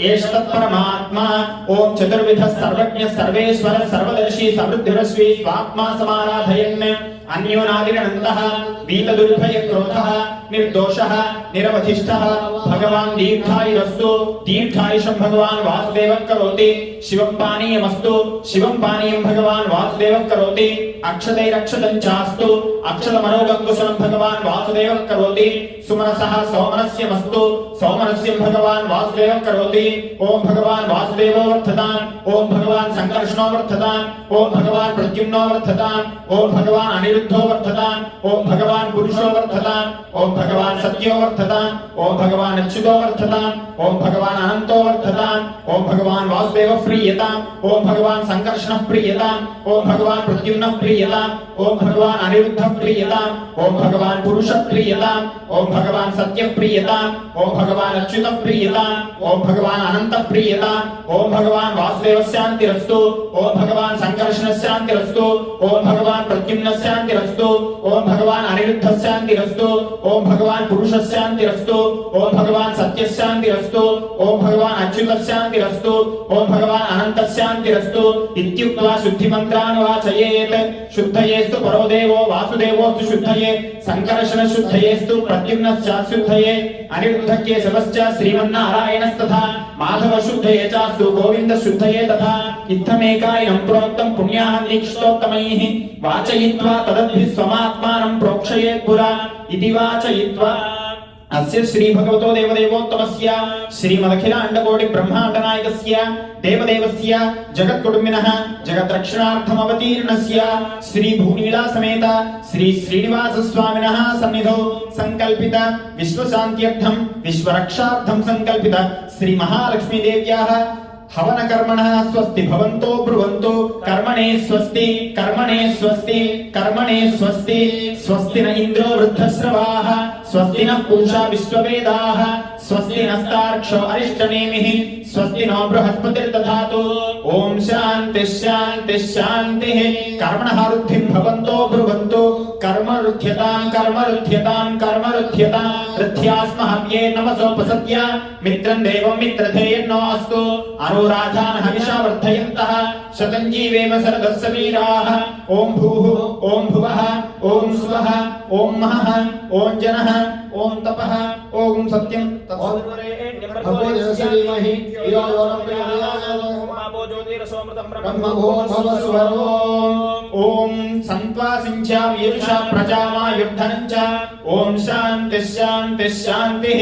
एष तत्परमात्मा ओम चतुर्विधः सर्वज्ञ सर्वेश्वर सर्वदर्शी समृद्धिरश्वी स्वात्मा समाराधयन् अन्योनादिरनन्तः वीतदुर्भय क्रोधः निर्दोषः निरवधिष्ठः भगवान् दीर्घायुरस्तु दीर्घायुषं भगवान् वासुदेवः करोति शिवं पानीयमस्तु शिवं पानीयं भगवान् वासुदेवः करोति अक्षतैरक्षतं चास्तु अक्षतमनोगङ्कुशलं भगवान् वासुदेवः करोति सुमनसः सौमनस्यमस्तु सौमनस्यं भगवान् वासुदेवः करोति ओम भगवान् वासुदेवो वर्धताम् ओम भगवान् संकर्षणो वर्धताम् ओम भगवान् प्रद्युम्नो वर्धताम् ओम भगवान् अनिरुद्धो वर्धताम् ओम भगवान् पुरुषो वर्धताम् ओम भगवान् सत्यो वर्धताम् ओम भगवान् अच्युतो वर्धताम् ओम भगवान् अनन्तो वर्धताम् ओम भगवान् वासुदेवः प्रीयताम् ओम भगवान् संकर्षणः प्रीयताम् ओम भगवान् प्रद्युम्नः प्रीयताम् ओम भगवान् अनिरुद्धः प्रीयताम् ओम भगवान् पुरुषः प्रीयताम् ओम भगवान् सत्यः प्रीयताम् ओम भगवान् अच्युत प्रीयताम् ओम भगवान् अनंत प्रीयताम् ओम भगवान् वासुदेव शान्तिरस्तु ओम भगवान् संकर्षण शान्तिरस्तु ओम भगवान् प्रद्युम्न शान्तिरस्तु ओम भगवान् अनिरुद्ध शान्तिरस्तु ओम भगवान् पुरुष शान्तिरस्तु ओम भगवान् सत्य शान्तिरस्तु ओम भगवान् अच्युत शान्तिरस्तु ओम भगवान् अनंत शान्तिरस्तु इत्युक्त्वा शुद्धिमन्त्रान् वाचयेत् शुद्धयेस्तु परो देवो वासुदेवोस्तु शुद्धये संकर्षण शुद्धयेस्तु प्रद्युम्न शुद्धये अनिरुद्धके शवश्च श्रीमन्नारायणस्तथा माधव शुद्धये चास्तु गोविंद शुद्धये तथा इत्थमेकायनं प्रोक्तं पुण्याहनिष्टोत्तमैः वाचयित्वा तदद्भिः स्वमात्मानं प्रोक्षयेत् पुरा इति वाचयित्वा अस्य श्री भगवतो देवदेवोत्तमस्य श्रीमदखिलाण्डकोटि ब्रह्माण्डनायकस्य देवदेवस्य जगत्कुटुम्बिनः जगद्रक्षणार्थमवतीर्णस्य श्री भूनीला समेत श्री श्रीनिवास स्वामिनः सन्निधौ संकल्पित विश्वशान्त्यर्थं विश्वरक्षार्थं संकल्पित श्री महालक्ष्मी देव्याः हवन कर्मणः स्वस्ति भवन्तो ब्रुवन्तु कर्मणे स्वस्ति कर्मणे स्वस्ति कर्मणे स्वस्ति स्वस्ति न इन्द्रो वृद्धश्रवाः स्वस्ति न पूषा विश्ववेदाः स्वस्ति नस्तार्क्ष्यो अरिष्टनेमिः स्वस्ति नो बृहस्पतिर्दधातु ओम शान्ति शान्ति शान्तिः कर्मणः रुद्धिं भवन्तो ब्रुवन्तु कर्मरुध्यतां कर्मरुध्यतां कर्मरुध्यतां रुद्ध्यास्महव्ये नमसोपसत्य मित्रं देवं मित्रधेयन्नो अस्तु अनुराधान् हविषा वर्धयन्तः शतं जीवेम शरदस्य वीराः ओम भूः ओम भुवः ओम स्वः ओम महः ओम जनः ओम तपः ओम सत्यं भगवो देवस्य धीमहि धियो यो न प्रचोदयात् ब्रह्मभो भवस्वरो ओम संत्वा सिंचा वीरुषा प्रजामायुद्धनं च ओम शान्ति शान्ति शान्तिः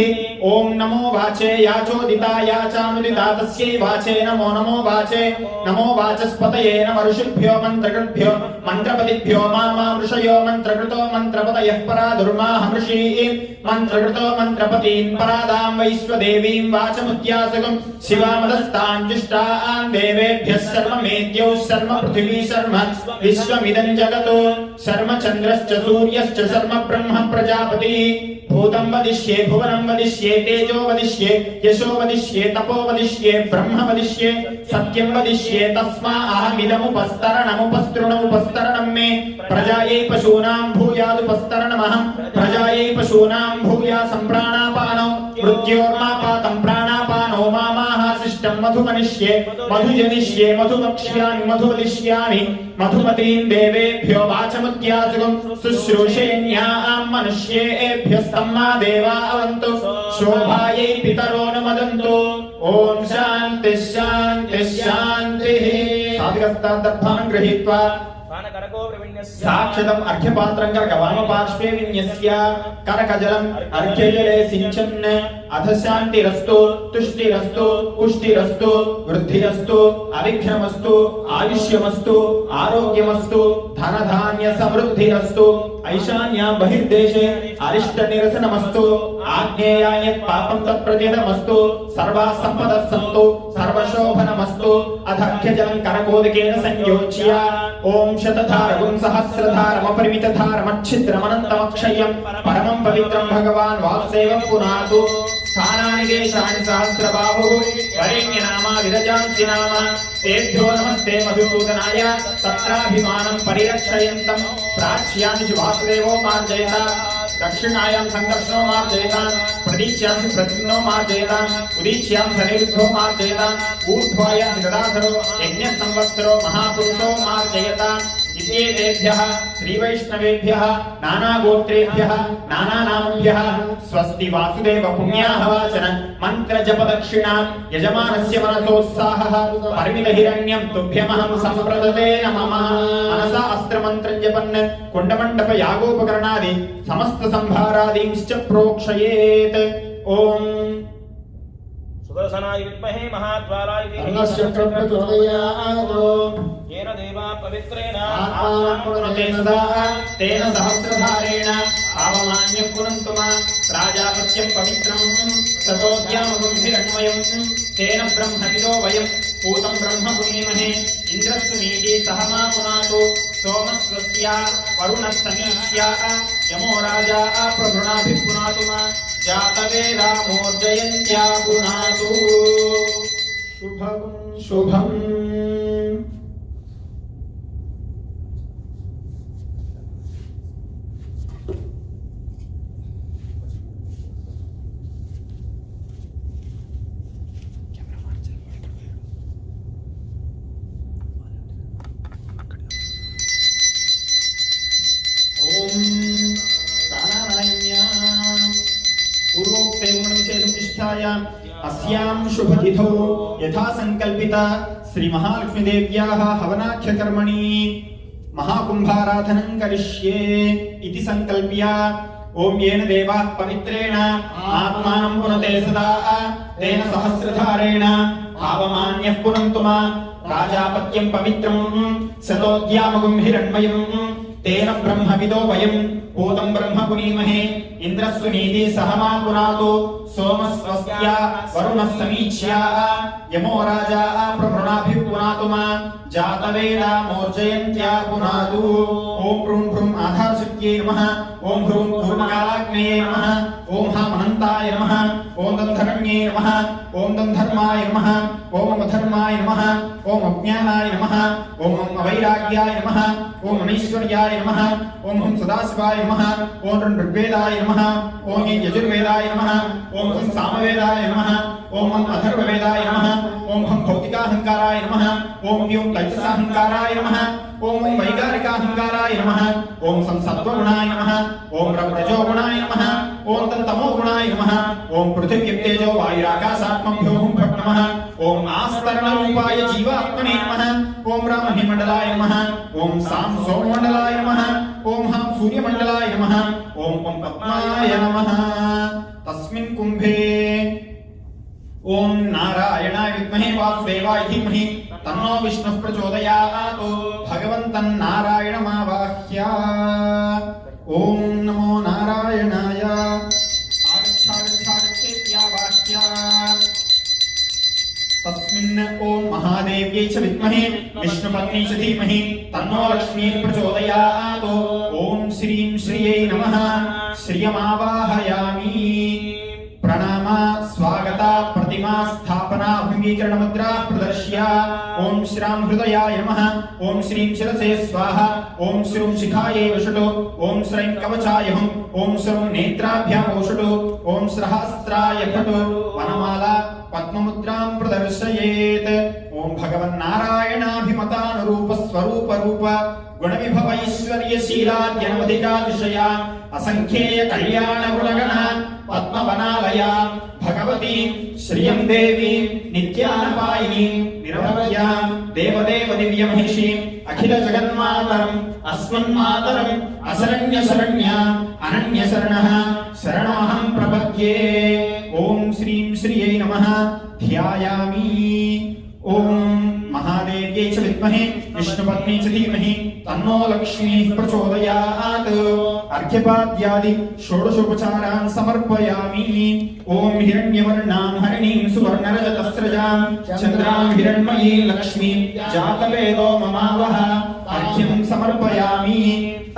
ओम नमो वाचे याचोदिता याचानुदिता तस्यै वाचे नमो नमो वाचे नमो वाचस्पतये नमः ऋषिभ्यो मन्त्रकृभ्यो मन्त्रपतिभ्यो मामा ऋषयो मन्त्रकृतो मन्त्रपतयः परा दुर्माहमृषीः मन्त्रकृतो मन्त्रपतीन् परादां वैश्वदेवीं वाचमुद्यासकं शिवामदस्तान् जुष्टान् देवेभ्यः सर्वमेद्यौ सर्व पृथिवी सर्व विश्वमिदं जगतो सर्व चन्द्रश्च सूर्यश्च सर्व ब्रह्म प्रजापतिः भूतं वदिष्ये भुवनं वदिष्ये तेजो वदिष्ये यशो वदिष्ये तपो वदिष्ये ब्रह्म वदिष्ये सत्यं वदिष्ये तस्मा अहमिदमुपस्तरणमुपस्तृणमुपस्तरणं मे प्रजायै पशूनां भूयादुपस्तरणमहं प्रजायै पशूनां भूया सम्प्राणापानो मृत्योर्मापातं प्राणापानो मामाहासिष्टं मधुमनिष्ये मधुजनिष्ये मधुवक्ष्यामि मधुवदिष्यामि मधुमतीं देवेभ्यो वाचमुद्यासुकं शुश्रूषेण्यां मनुष्येभ्यस्तम्मा देवा अवन्तु शोभायै पितरो न मदन्तु ओम शान्ति शान्ति शान्तिः साधिकस्तादर्भान् गृहीत्वा साक्षतम् अर्घ्यपात्रं करकवामपार्श्वे विन्यस्य करकजलम् अर्घ्यजले सिञ्चन् अथ शान्तिरस्तु तुष्टिरस्तु पुष्टिरस्तु वृद्धिरस्तु अविघ्नमस्तु आयुष्यमस्तु आरोग्यमस्तु धनधान्य समृद्धिरस्तु ऐशान्यां बहिर्देशे अरिष्टनिरसनमस्तु आग्नेयाय पापं तत्प्रतिहतमस्तु सर्वाः सम्पदः सन्तु सर्वशोभनमस्तु अधर्घ्यजलं करकोदकेन संयोज्य ओम शतधारगुं सहस्रधारमपरिमितधारमच्छिद्रमनन्तमक्षयं परमं पवित्रं भगवान् वासुदेवं पुनातु स्थानानि देशानि सहस्रबाहुः वरेण्यनामा विरजांसि नाम तेभ्यो नमस्ते मधुसूदनाय तत्राभिमानं परिरक्षयन्तं प्राच्यानि वासुदेवो मार्जयता दक्षिणायां संकर्षणो मार्जयतां प्रदीच्यां प्रद्युम्नो मार्जयतां उदीच्यां सनिरुद्धो मार्जयतां ऊर्ध्वायां गदाधरो यज्ञसंवत्सरो महापुरुषो मार्जयतां इत्येतेभ्यः श्रीवैष्णवेभ्यः नानागोत्रेभ्यः नानानामभ्यः स्वस्ति वासुदेव पुण्याहवाचन मन्त्रजपदक्षिणां यजमानस्य मनसोत्साहः परिमितहिरण्यं तुभ्यमहं सम्प्रदते नमः मनसा अस्त्रमन्त्रं जपन् कुण्डमण्डपयागोपकरणादि समस्तसंभारादींश्च प्रोक्षयेत् ओम सुदर्शनाय विद्महे महाद्वाराय धीमहि प्रचोदयात् येन देवा पवित्रेण आत्मानमुनते सदा तेन सहस्रधारेण पावमान्यः पुनन्तु मा प्राजापत्यं पवित्रं ततोऽद्यामगुंभिरण्वयं तेन ब्रह्मविदो वयं पूतं ब्रह्म पुनीमहे इन्द्रस्सुनीति सह मा पुनातु सोमस्वस्या वरुणः समीच्या यमो राजा प्रभृणाभिः पुनातु मा जातवेदामोर्जयन्त्या पुनातु शुभं शुभम् ओम प्राणानायम्या पूर्वोक्ते गुणविशेषनिष्ठाय अस्यां शुभतिथौ यथा संकल्पिता श्री महालक्ष्मी देव्याः हवनाख्य कर्मणि महाकुंभाराधनं करिष्ये इति संकल्प्य ओम येन देवाः पवित्रेण आत्मानं पुनते सदा तेन सहस्रधारेण पावमान्यः पुनन्तु मा राजापत्यं पवित्रं शतोद्यामगुं हिरण्मयं तेन ब्रह्मविदो वयं भूतं ब्रह्म पुनीमहे इंद्रस्वनीति सहमा पुनातु सोमस्वस्त्या वरुणः समीक्ष्या यमो राजा प्रवृणाभिः पुनातु मा जातवेदामोर्जयन्त्या पुनातु ओम भ्रूं भ्रूं आधारशक्त्यै नमः ओम भ्रूं धूमकालाग्नेये नमः ओम हामहन्ताय नमः ओम दन्धरण्ये नमः ओम दन्धर्माय नमः ओम अधर्माय नमः ओम अज्ञानाय नमः ओम अवैराग्याय नमः ओम अनैश्वर्याय नमः ओम सदाशिवाय नमः ओम ऋग्वेदाय नमः ओम यजुर्वेदाय नमः ओम सामवेदाय नमः ओम अथर्ववेदाय नमः ओम भौतिकाहंकाराय नमः ओम तैजसाहंकाराय नमः ओम वैगारिकाहंकाराय नमः ओम सत्त्वगुणाय नमः ओम रजोगुणाय नमः ओम तमोगुणाय नमः ओम पृथिव्यप्तेजो वायुराकाशात्मभ्यो फट् नमः ओम आस्तरणरूपाय जीवात्मने नमः ओम रामहिमण्डलाय नमः ओम सां सोममण्डलाय नमः ओम हां सूर्यमण्डलाय नमः ओम पद्माय नमः तस्मिन् कुम्भे ओम नारायणाय विद्महे वासुदेवाय धीमहि तन्नो विष्णुः प्रचोदयात् भगवन्तं नारायणमावाह्य ओम नमो नारायणाय आगच्छागच्छागच्छेत्यावाह्य तस्मिन् ओम महादेव्यै च विद्महे विष्णुपत्न्यै च धीमहि तन्नो लक्ष्मीः प्रचोदयात् ओम श्रीं श्रियै नमः श्रियमावाहयामि प्रणाम स्वागत प्रतिमा स्थापना अभंगीकरण मुद्रा प्रदर्श्य ओम श्रीराम हृदयाय नमः ओम श्रीं शिरसे स्वाहा ओम श्रीं शिखायै वषटो ओम श्रीं कवचाय हुं ओम श्रीं नेत्राभ्याम् ओषटो ओम सहस्राय फटो वनमाला पद्ममुद्रां प्रदर्शयेत् ओम भगवन्नारायणाभिमतानुरूप स्वरूप रूप गुणविभव ऐश्वर्यशीलाद्यनवधिकातिशया असंख्येय कल्याण गुणगण पद्मवनालया भगवती श्रियं देवी नित्यानपायिनी निरवध्या देवदेव दिव्यमहिषी अखिल जगन्मातरम् अस्मन्मातरम् अशरण्य शरण्या अनन्य शरणः शरणमहं प्रपद्ये ओम श्रीं श्रियै नमः ध्यायामि ओम महादेव्यै च विद्महे विष्णुपत्न्यै च धीमहि तन्नो लक्ष्मीः प्रचोदयात् अर्घ्यपाद्यादि षोडशोपचारान् समर्पयामि ओम हिरण्यवर्णां हरिणीं सुवर्णरजतस्रजां चन्द्रां हिरण्मयीं लक्ष्मीं जातवेदो ममावह अर्घ्यं समर्पयामि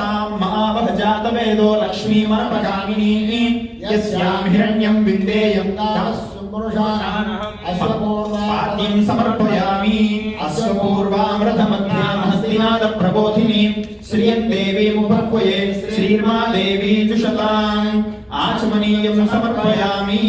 तां महावह जातवेदो लक्ष्मीमनपगामिनी यस्यां हिरण्यं विन्देयं पाद्यं समर्पयामि अश्वपूर्वामृतमध्यां हस्तिनाद प्रबोधिनी श्रियं देवीमुपह्वये श्रीर्मा देवी जुषताम् आचमनीयं समर्पयामि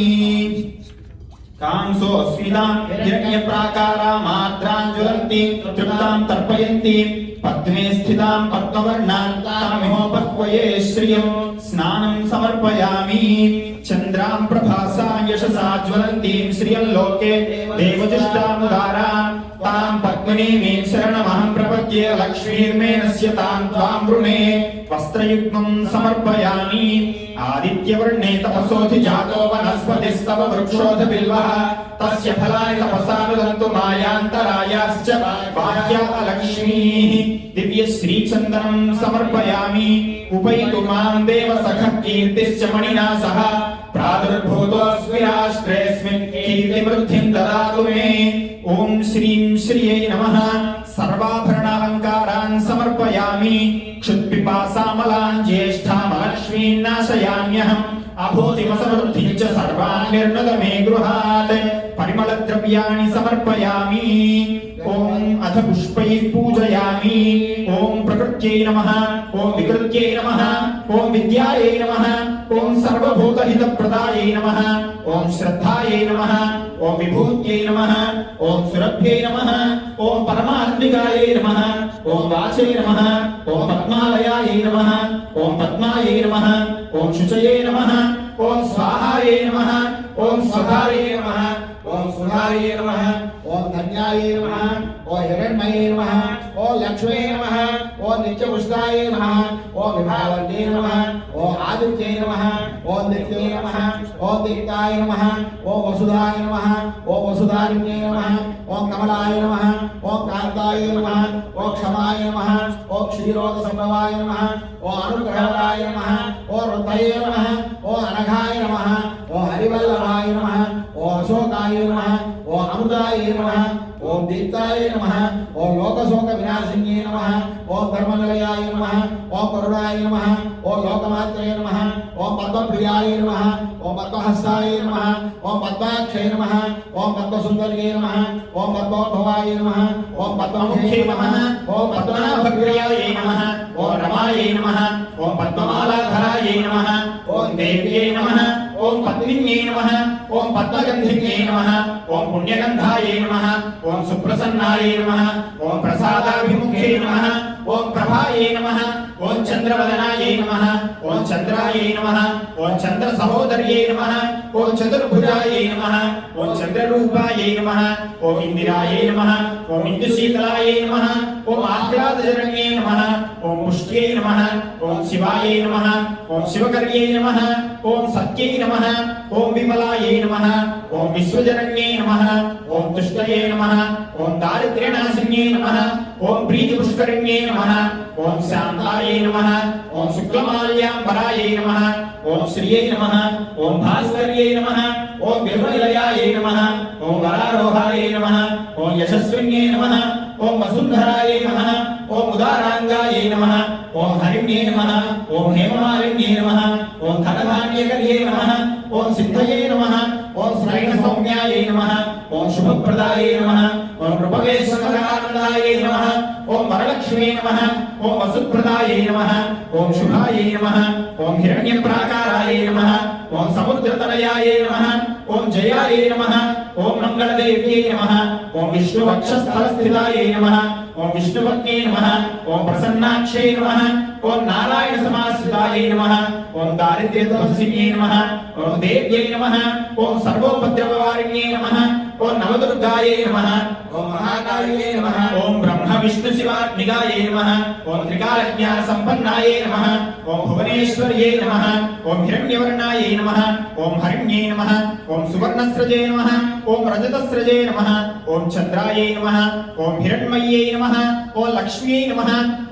कांसो अस्मितां हिरण्यप्राकारा माद्रां ज्वलन्ति तृप्तां तर्पयन्ति पद्मे स्थितां पद्मवर्णां तामिहोपह्वये श्रियं स्नानं समर्पयामि चन्द्रां प्रभासां यशसा ज्वलन्तीं श्रियं लोके देवजुष्टामुदारां तां पद्मिनीं शरणमहं प्रपद्ये लक्ष्मीर्मेनस्य तां त्वां वृणे वस्त्रयुग्मं समर्पयामि आदित्यवर्णे तपसोऽधिजातो वनस्पतिस्तव वृक्षोऽधबिल्वः तस्य फलानि तपसा नुदन्तु मायान्तरायाश्च बाह्या लक्ष्मीः दिव्यश्रीचन्दनं समर्पयामि उपैतु मां देवसखः कीर्तिश्च मणिना सह प्रादुर्भूतोऽस्मि राष्ट्रेऽस्मिन् कीर्तिवृद्धिं ददातु मे ओम श्रीं श्रियै नमः सर्वाभरणालङ्कारान् समर्पयामि क्षुत्पिपासामलान् ज्येष्ठामलक्ष्मीं नाशयाम्यहम् अभूतिमसमृद्धिं च सर्वान् निर्णद मे गृहात् परिमलद्रव्याणि समर्पयामि ॐ अथ पुष्पैः पूजयामि ॐ प्रकृत्यै नमः ॐ विकृत्यै नमः ॐ विद्यायै नमः ॐ सर्वभूतहितप्रदायै नमः ॐ श्रद्धायै नमः ॐ विभूत्यै नमः ॐ सुरभ्यै नमः ॐ परमात्मिकायै नमः ॐ वाचे नमः ॐ पद्मालयायै नमः ॐ पद्मायै नमः ॐ शुचये नमः ॐ स्वाहायै नमः ॐ स्वधायै नमः ॐ सुधायै नमः ॐ धन्यायै नमः ॐ हिरण्मये नमः ॐ लक्ष्म्यै नमः ॐ नित्यपुष्टायै नमः ॐ विभावर्ये नमः ॐ आदित्यै नमः ॐ दित्यै नमः ॐ दीप्ताय नमः ॐ वसुधाय नमः ॐ वसुधारिण्ये नमः ॐ कमलाय नमः ॐ कान्ताय नमः ॐ क्षमाय नमः ॐ क्षीरोदसंभवाय नमः ॐ अनुग्रहाय नमः ॐ रुद्रये नमः ॐ अनघाय नमः ॐ हरिवल्लभाय नमः ॐ अशोकाय नमः ॐ अमृताय नमः ॐ दीप्ताय नमः ॐ लोकशोकविनाशिन्ये नमः ॐ धर्मनिलयाय नमः ॐ करुणाय नमः ॐ लोकमात्रे नमः ॐ पद्मप्रियाय नमः ॐ पद्महस्ताय नमः ॐ पद्माक्षये नमः ॐ पद्मसुन्दर्ये नमः ॐ पद्मोद्भवाय नमः ॐ पद्ममुखे नमः ॐ पद्मनाभप्रियाय नमः ॐ रमायै नमः ॐ पद्ममालाधराय नमः ॐ देव्यै नमः ॐ पद्मिन्यै नमः ॐ पद्मगन्धिन्यै नमः ॐ पुण्यगन्धायै नमः ॐ सुप्रसन्नायै नमः ॐ प्रसादाभिमुखे नमः ॐ प्रभायै नमः ॐ चन्द्रवदनायै नमः ॐ चन्द्रायै नमः ॐ चन्द्रसहोदर्यै नमः ॐ चतुर्भुजायै नमः ॐ चन्द्ररूपायै नमः ॐ इन्दिरायै नमः ॐ इन्दुशीतलायै नमः ॐ आह्लादजरण्यै नमः ॐ पुष्ट्यै नमः ॐ शिवायै नमः ॐ शिवकर्यै नमः ॐ सत्यै नमः ॐ विमलायै नमः ॐ विश्वजनन्यै नमः ॐ तुष्टये नमः ॐ दारिद्र्यनाशिन्यै नमः ॐ प्रीतिपुष्करिण्यै नमः ॐ शान्तायै नमः ॐ शुक्लमाल्याम्बरायै नमः ॐ श्रियै नमः ॐ भास्कर्यै नमः ॐ बिल्वनिलयायै नमः ॐ वरारोहायै नमः ॐ यशस्विन्यै नमः ॐ वसुन्धरायै नमः ॐ उदाराङ्गायै नमः ॐ हरिण्यै नमः ॐ हेममालिन्यै नमः ॐ धनधान्यकर्यै नमः ॐ सिद्धये नमः ॐ श्रैणसौम्यायै नमः ॐ शुभप्रदायै नमः ॐ नृपवेश्वरानन्दायै नमः ॐ वरलक्ष्म्यै नमः ॐ वसुप्रदायै नमः ॐ शुभायै नमः ॐ हिरण्यप्राकारायै नमः ॐ समुद्रतनयायै नमः ॐ जयायै नमः ॐ मङ्गलदेव्यै नमः ॐ विष्णुवक्षस्थलस्थितायै नमः ॐ विष्णुपत्न्यै नमः ॐ प्रसन्नाक्षयै नमः ॐ नारायणसमाश्रितायै नमः ॐ दारिद्र्यध्वंसिन्यै नमः ॐ देव्यै नमः ॐ सर्वोपद्रववारिण्यै नमः ॐ नवदुर्गायै नमः ॐ महाकाल्यै नमः ॐ ब्रह्म विष्णु शिवात्मिकायै नमः ॐ त्रिकालज्ञानसम्पन्नायै नमः ॐ भुवनेश्वर्यै नमः ॐ हिरण्यवर्णायै नमः ॐ हरिण्यै नमः ॐ सुवर्णस्रजे नमः ॐ रजतस्रजे नमः ॐ चन्द्रायै नमः ॐ हिरण्मय्यै नमः ॐ लक्ष्म्यै नमः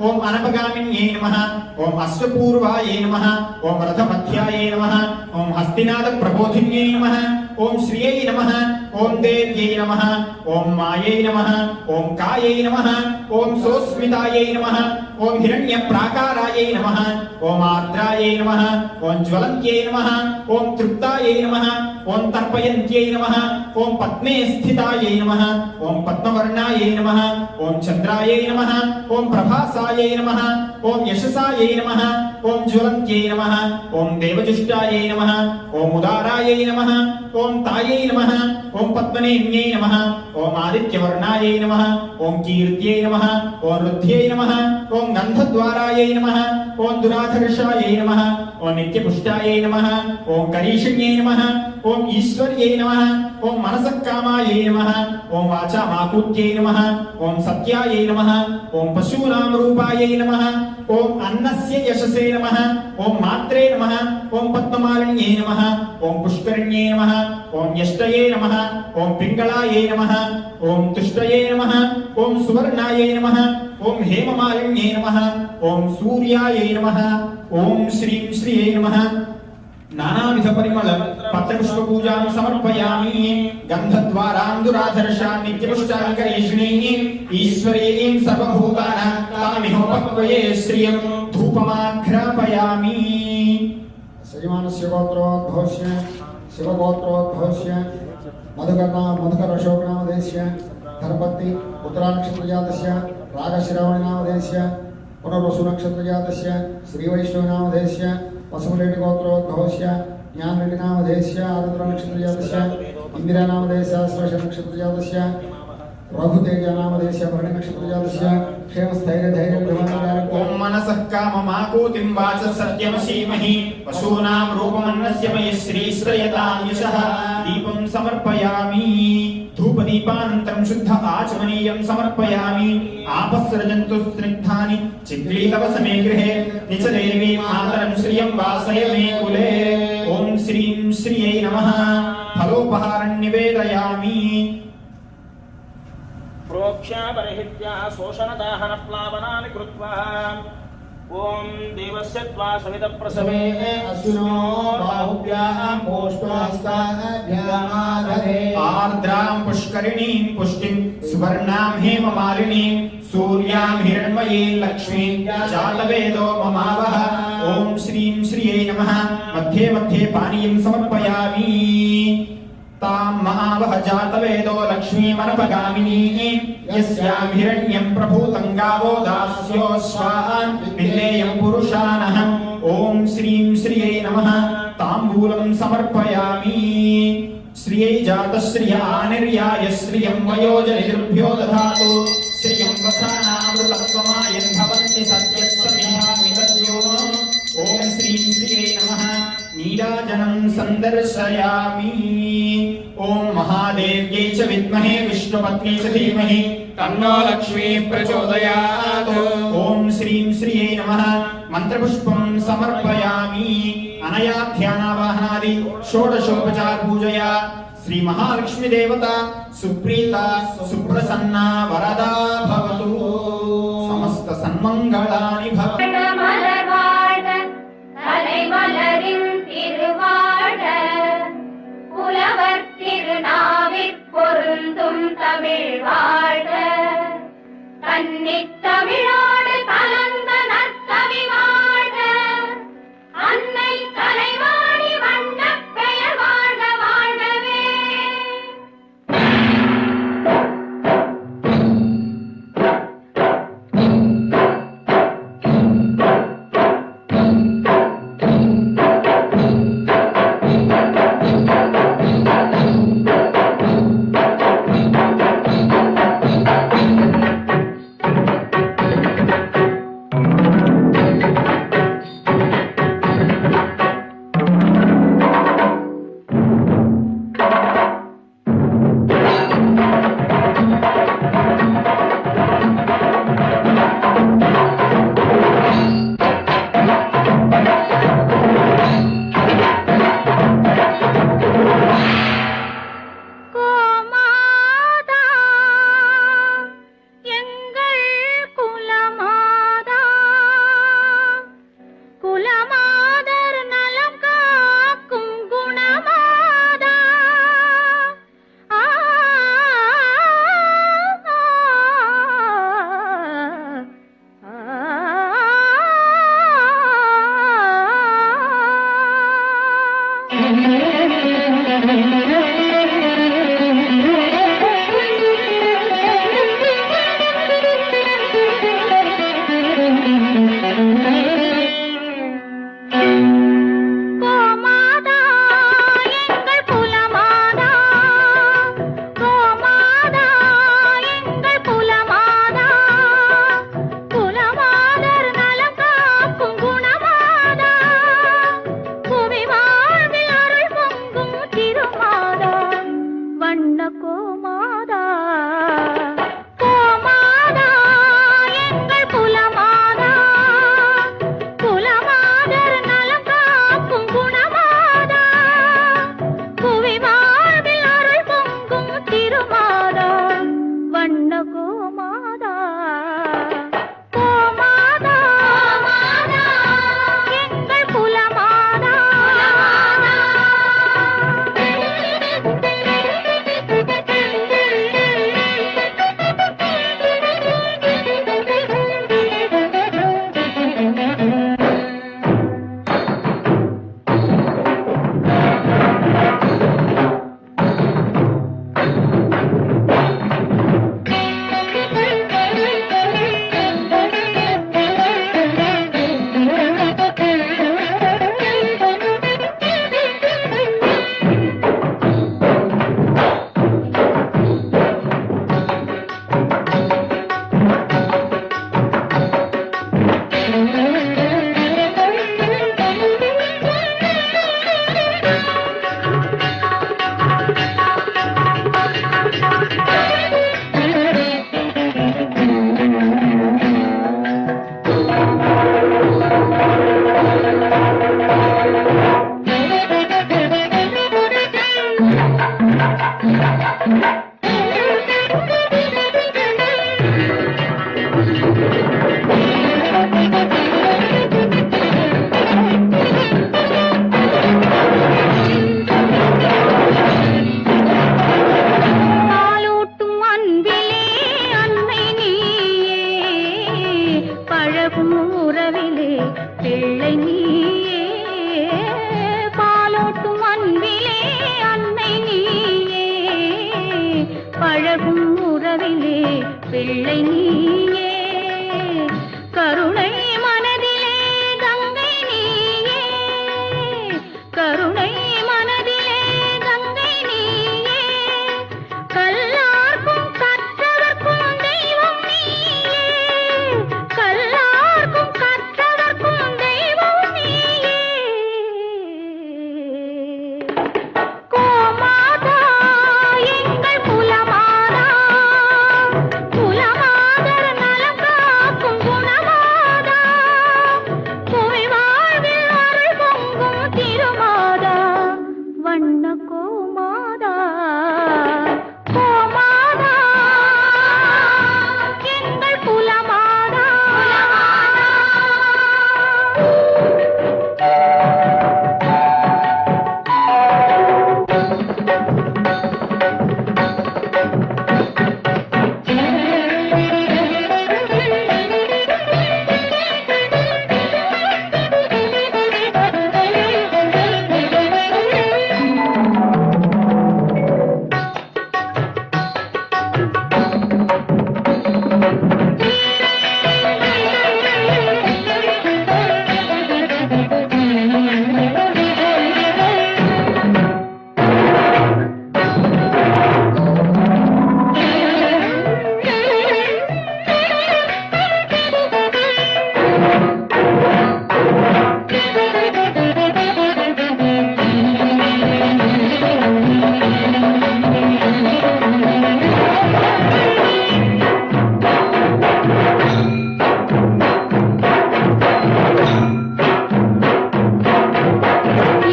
ॐ अनपगामिन्यै नमः ॐ अश्वपूर्वायै नमः ॐ रथमध्यायै नमः ॐ हस्तिनादप्रबोधिन्यै नमः ॐ श्रियै नमः ॐ देव्यै नमः ॐ मायै नमः ॐ कायै नमः ॐ सोऽस्मितायै नमः ॐ हिरण्यप्राकारायै नमः ॐ आर्द्रायै नमः ॐ ज्वलन्त्यै नमः ॐ तृप्तायै नमः ॐ तर्पयन्त्यै नमः ॐ पद्मे स्थितायै नमः ॐ पद्मवर्णायै नमः ॐ चन्द्रायै नमः ॐ प्रभासायै नमः ॐ यशसायै नमः ॐ ज्वलन्त्यै नमः ॐ देवजुष्टायै नमः ॐ उदारायै नमः ॐ तायै नमः ॐ पद्मनेन्यै नमः ॐ आदित्यवर्णायै नमः ॐ कीर्त्यै नमः ॐ रुद्ध्यै नमः ॐ गन्धद्वारायै नमः ॐ दुराधर्षायै नमः ॐ नित्यपुष्टायै नमः ॐ करीषिण्यै नमः ॐ ईश्वर्यै नमः ॐ मनसक्कामायै नमः ॐ वाचामाकूत्यै नमः ॐ सत्यायै नमः ॐ पशूनां रूपायै नमः ॐ अन्नस्य यशसे नमः ॐ मात्रे नमः ॐ पद्ममालिन्यै नमः ॐ पुष्करिण्यै नमः ॐ यष्टये नमः ॐ पिङ्गलायै नमः ॐ तुष्टये नमः ॐ सुवर्णायै नमः ॐ हेममालिन्यै नमः ॐ सूर्यायै नमः ॐ श्रीं श्रियै नमः नानाविध परिमल पत्रपुष्पपूजां समर्पयामि गन्धद्वारां दुराधर्षां नित्यपुष्टां करीषिणीं ईश्वरीं सर्वभूतानां तामिहोपक्वये श्रियं धूपमाघ्रापयामि श्रीमानस्य गोत्रोद्भवस्य शिवगोत्रोद्भवस्य मधुकरअशोकनामधेयस्य धर्मपत्नी उत्तरानक्षत्रजातस्य रागश्रावणनामधेयस्य पुनर्वसुनक्षत्रजातस्य श्रीवैष्णवनामधेयस्य वसुमरेड्डिगोत्रोद्भवस्य ज्ञानरेड्डिनामधेयस्य आरुद्रनक्षत्रजातस्य इन्दिरानामधेयस्य श्लेषनक्षत्रजातस्य रघुतेजनामधेयस्य भरणिनक्षत्रजातस्य क्षेमस्थैर्यधैर्यविधमानकारको ॐ मनसः काममाकूतिं वाचः सत्यमसीमहि पशूनां रूपमन्नस्य मयि श्रीश्रयतां यशः दीपं समर्पयामि धूपदीपानन्तरं शुद्ध आचमनीयं समर्पयामि आपस्सृजन्तु स्निग्धानि चिक्लीतवसमे गृहे निचदेवी मातरं श्रियं वासय मे कुले ॐ श्रीं श्रियै नमः फलोपहारं निवेदयामि प्रोक्षापरिहित्या शोषणदाहनप्लावनानि कृत्वा ॐ देवस्य त्वा सवितप्रसवे अश्विनो बाहुभ्यां ओष्ठहस्ताभ्यामाधरे आर्द्रां पुष्करिणीं पुष्टिं सुवर्णां हेममालिनीं सूर्यां हिरण्मयीं लक्ष्मीं जातवेदो ममावह ॐ श्रीं श्रियै नमः मध्ये मध्ये पानीयं समर्पयामि तां महावह जातवेदो लक्ष्मीमनपगामिनी यस्यां हिरण्यं प्रभूतं गावो दास्योऽश्वान् विलेयं पुरुषानः ॐ श्रीं श्रियै नमः ताम्बूलं समर्पयामि श्रियै जातश्रिय आनिर्याय श्रियं वयोजनिर्भ्यो दधातु श्रियं वसानामृतत्वमायन् भवन्ति सत्यस्समेहामि तद्यो ॐ श्रीं श्रियै नमः नीराजनं सन्दर्शयामि ॐ महादेव्यै च विद्महे विष्णुपत्न्यै च धीमहि तन्नो लक्ष्मी प्रचोदयात् ॐ श्रीं श्रियै नमः मन्त्रपुष्पं समर्पयामि अनया ध्यानावाहनादि षोडशोपचार पूजया श्री महालक्ष्मी देवता सुप्रीता सुप्रसन्ना वरदा भवतु समस्त सन्मङ्गलानि भवन्तु மலரின் திருவாழ புலவர் திருநாவிற் பொருந்தும் தமிழ் வாழ்க கன்னித் தமிழோடு கலந்த நற்கவி வாழ்க அன்னை கலைவாணி வண்ணப் பெயர் வாழ்க வாழ்கவே பாலூட்டும் அன்பிலே அன்னை நீயே, பழகும் உறவிலே பிள்ளை நீயே. பாலூட்டும் அன்பிலே அன்னை நீயே, பழகும் உறவிலே பிள்ளை நீயே. கருணை மனதிலே கங்கை நீயே, கருணை மனதிலே கங்கை நீயே. கல்லார்க்கும் கற்றவர்க்கும் தெய்வம் நீயே, கல்லார்க்கும் கற்றவர்க்கும் தெய்வம் நீயே. கோமாதா எங்கள் குலமாதா, குலமாதர் நலம் காக்கும் குணமாதா, புவி வாழ்வில் அருள் பொங்கும் திருமாதா, வண்ண கோமாதா. கோமாதா எங்கள் குலமாதா.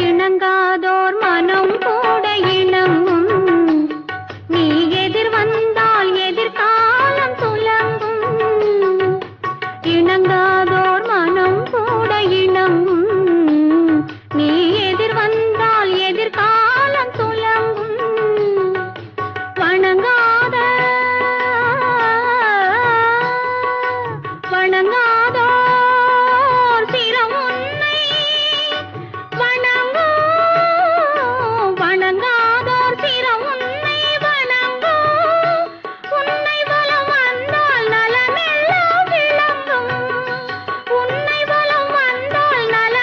இணங்காதோர் மனம் கூட இணங்கும், நீ எதிர் வந்தால் எதிர்காலம் துலங்கும். இணங்காதோர் மனம் கூட இணங்கும், நீ எதிர் வந்தால் எதிர்காலம் துலங்கும். வணங்காத வணங்காதோர் சிரம் உன்னை வணங்கும், வணங்காதோர் சிரம் உன்னை வணங்கும். உன்னை வலம் வந்தால் நலமெல்லாம் விளங்கும், உன்னை வலம் வந்தால் நல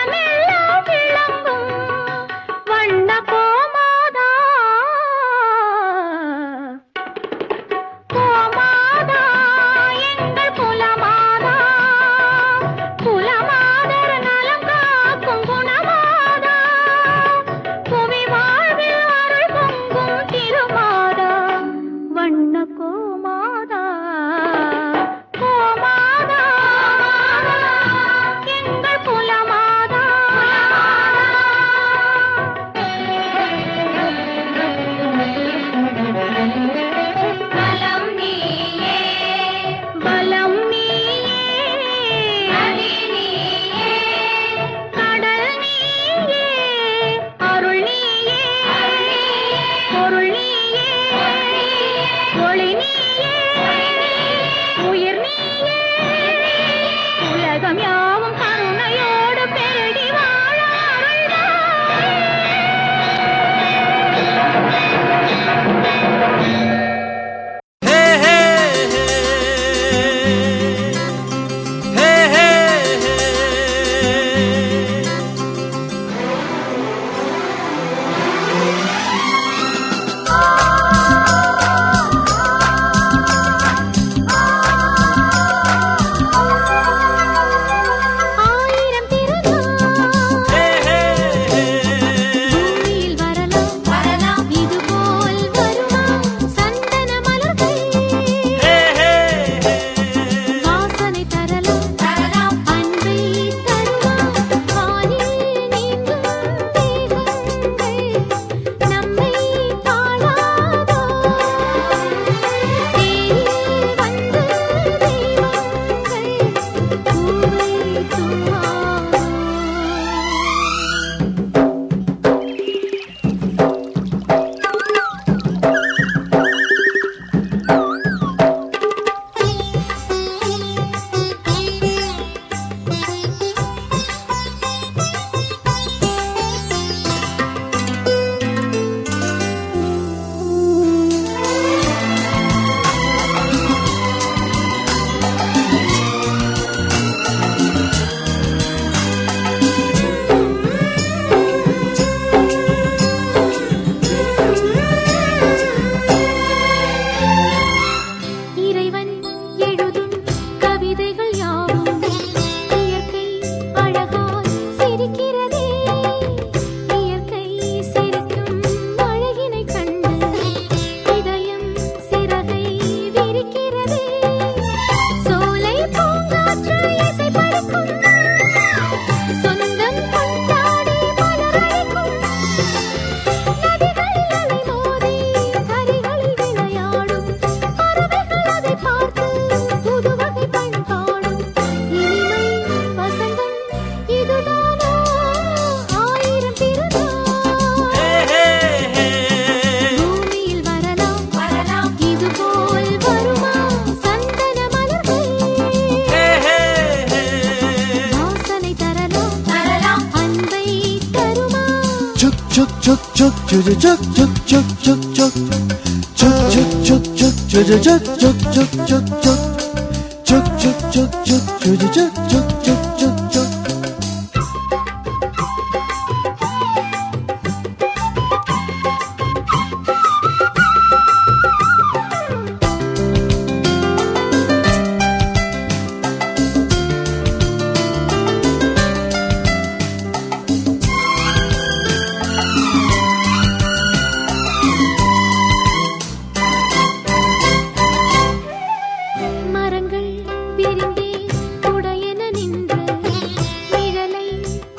மரங்கள் விரிந்தே உடையென நின்று நிழலை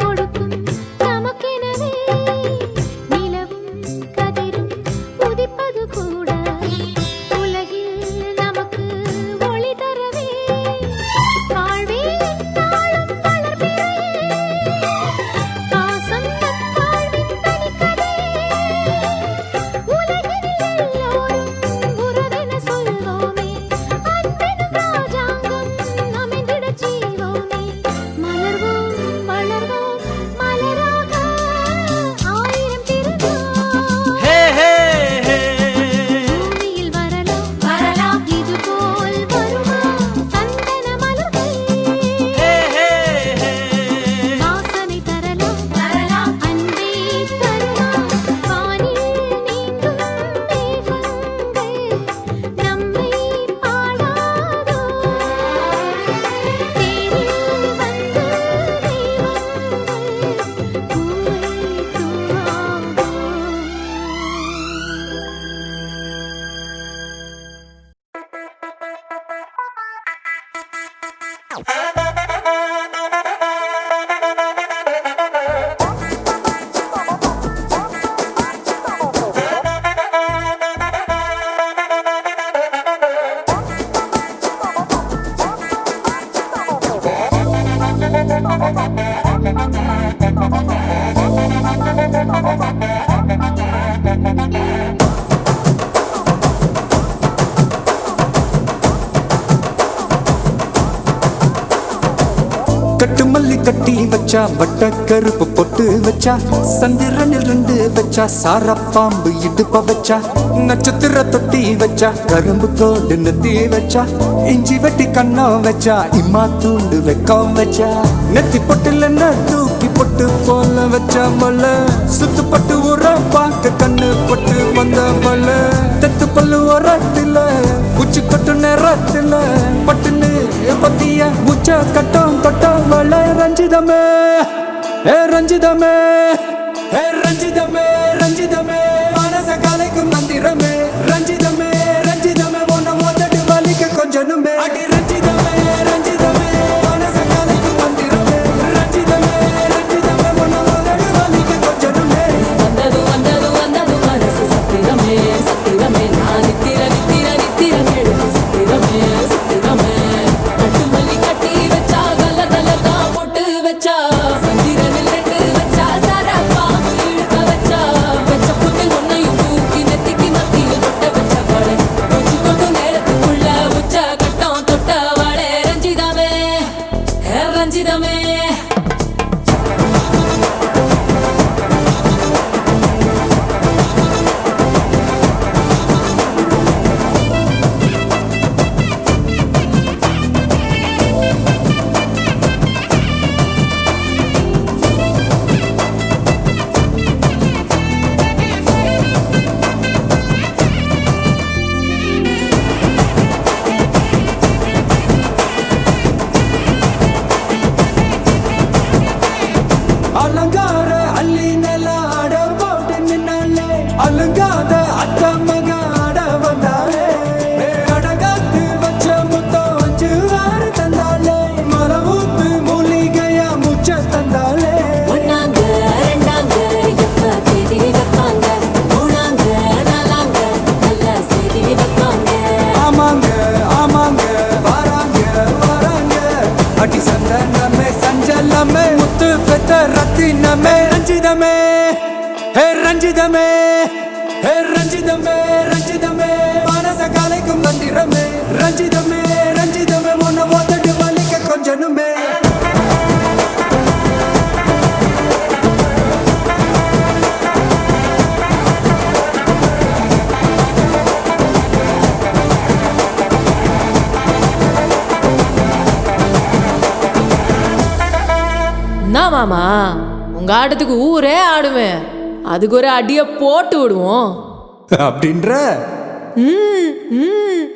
கொடுக்கும் நமக்கெனவே நிலவும் கதிரும் உதிப்பது கூட உலகில் நமக்கு ஒளி தரவே வாழ்வே நாளும் வளர்பிறையே பாசம் நம் வாழ்வின் தனிக்கதை உலகினில் எல்லோரும் உறவென சொல்வோமே அன்பெனும் ராஜாங்கம் அமைந்திடச் செய்வோமே மலர்வோம் வளர்வோம் மலராக ஆயிரம் திருநாள் பூமியில் வரலாம் இதுபோல் வருமா சந்தன மலர்கள் வாசனை தரலாம் அன்பே தருமா வானில் நீங்கும் மேகங்கள் நம்மை பாடாதோ தேரில் வந்து தெய்வங்கள் பூவை தூவாதோ கட்டு மல்லி கட்டி வச்சா வட்ட கருப்பு பொட்டு வச்சா சந்திரனில் 2 வச்சா சாரப்பாம்பு இடுப்ப வச்சா நட்சத்திர தொட்டி வச்சா கரும்பு கோடு நெத்தி வச்சா இஞ்சி வெட்டி கண்ணம் வச்சா இம்மா தூண்டு வெக்கம் வச்சா நெத்தி பொட்டுல தூக்கி பொட்டு போல வச்சா மல்ல சுத்து பட்டு உர பார்க்க கண்ணு பொட்டு வந்த மல்ல தெத்து பல்லு உரத்துல உச்சி கொட்டு நேரத்துல பட்டுன்னு பத்திய உச்ச கட்டம் கட்டம் வள ரஞ்சிதமே ரஞ்சிதமே ரஞ்சிதமே ரஞ்சிதமே மனச கலைக்கும் மந்திரமே ரஞ்சிதமே ரஞ்சிதமே உன்ன மோதட்டு வலிக்க கொஞ்சனுமே அடி ரஞ்சிதமே ரஞ்சிதமே மனச கலைக்கும் மந்திரமே ரஞ்சிதமே ரஞ்சிதமே உன்ன மோதட்டு வலிக்க கொஞ்சனுமே வந்தது வந்தது வந்தது மனசு சத்திரமே சத்திரமே நான் நித்திர நித்திர நித்திர கேடு சத்திரமே சத்திரமே கட்டு மல்லி கட்டி வச்சா கல கல தான் போட்டு வச்சா சந்திரனில் 2 வச்சா சாரப்பாம்பு இழுக்க வச்சா வச்ச புட்டில் ஒன்னையும் தூக்கி நெத்திக்கு மத்தியில் தொட்ட வச்ச வாழை உச்சி கொண்டு நேரத்துக்குள்ள உச்ச கட்டம் தொட்ட வாழை ரஞ்சிதமே ரஞ்சிதமே அலங்கார அள்ளி நில ஆட போட்டு நின்னாலே அலங்காத அத்த மக ஆட வந்தாலே அடகாத்து வச்ச முத்தம் 5 6 தந்தாலே மரவூத்து மூலிகையா முச்ச தந்தாலே ஒன்னாங்க ரெண்டாங்க எப்ப தேதி வைப்பாங்க மூணாங்க நாலாங்க நல்ல செய்தி வைப்பாங்க ஆமாங்க ஆமாங்க வராங்க வராங்க அடி சந்தனமே சஞ்சலமே முத்து பெத்த ரத்தினமே ரஞ்சிதமே ரஞ்சிதமே ரஞ்சிதமே ரஞ்சிதமே மனச கலைக்கும் மந்திரமே ரஞ்சிதமே ரஞ்சிதமே உன்ன ஓதட்டு வலிக்க கொஞ்சனுமே என்ன மாமா உங்க ஆட்டத்துக்கு ஊரே ஆடுவேன், அதுக்கு ஒரு அடியை போட்டு விடுவோம் அப்படின்ற ம் ம்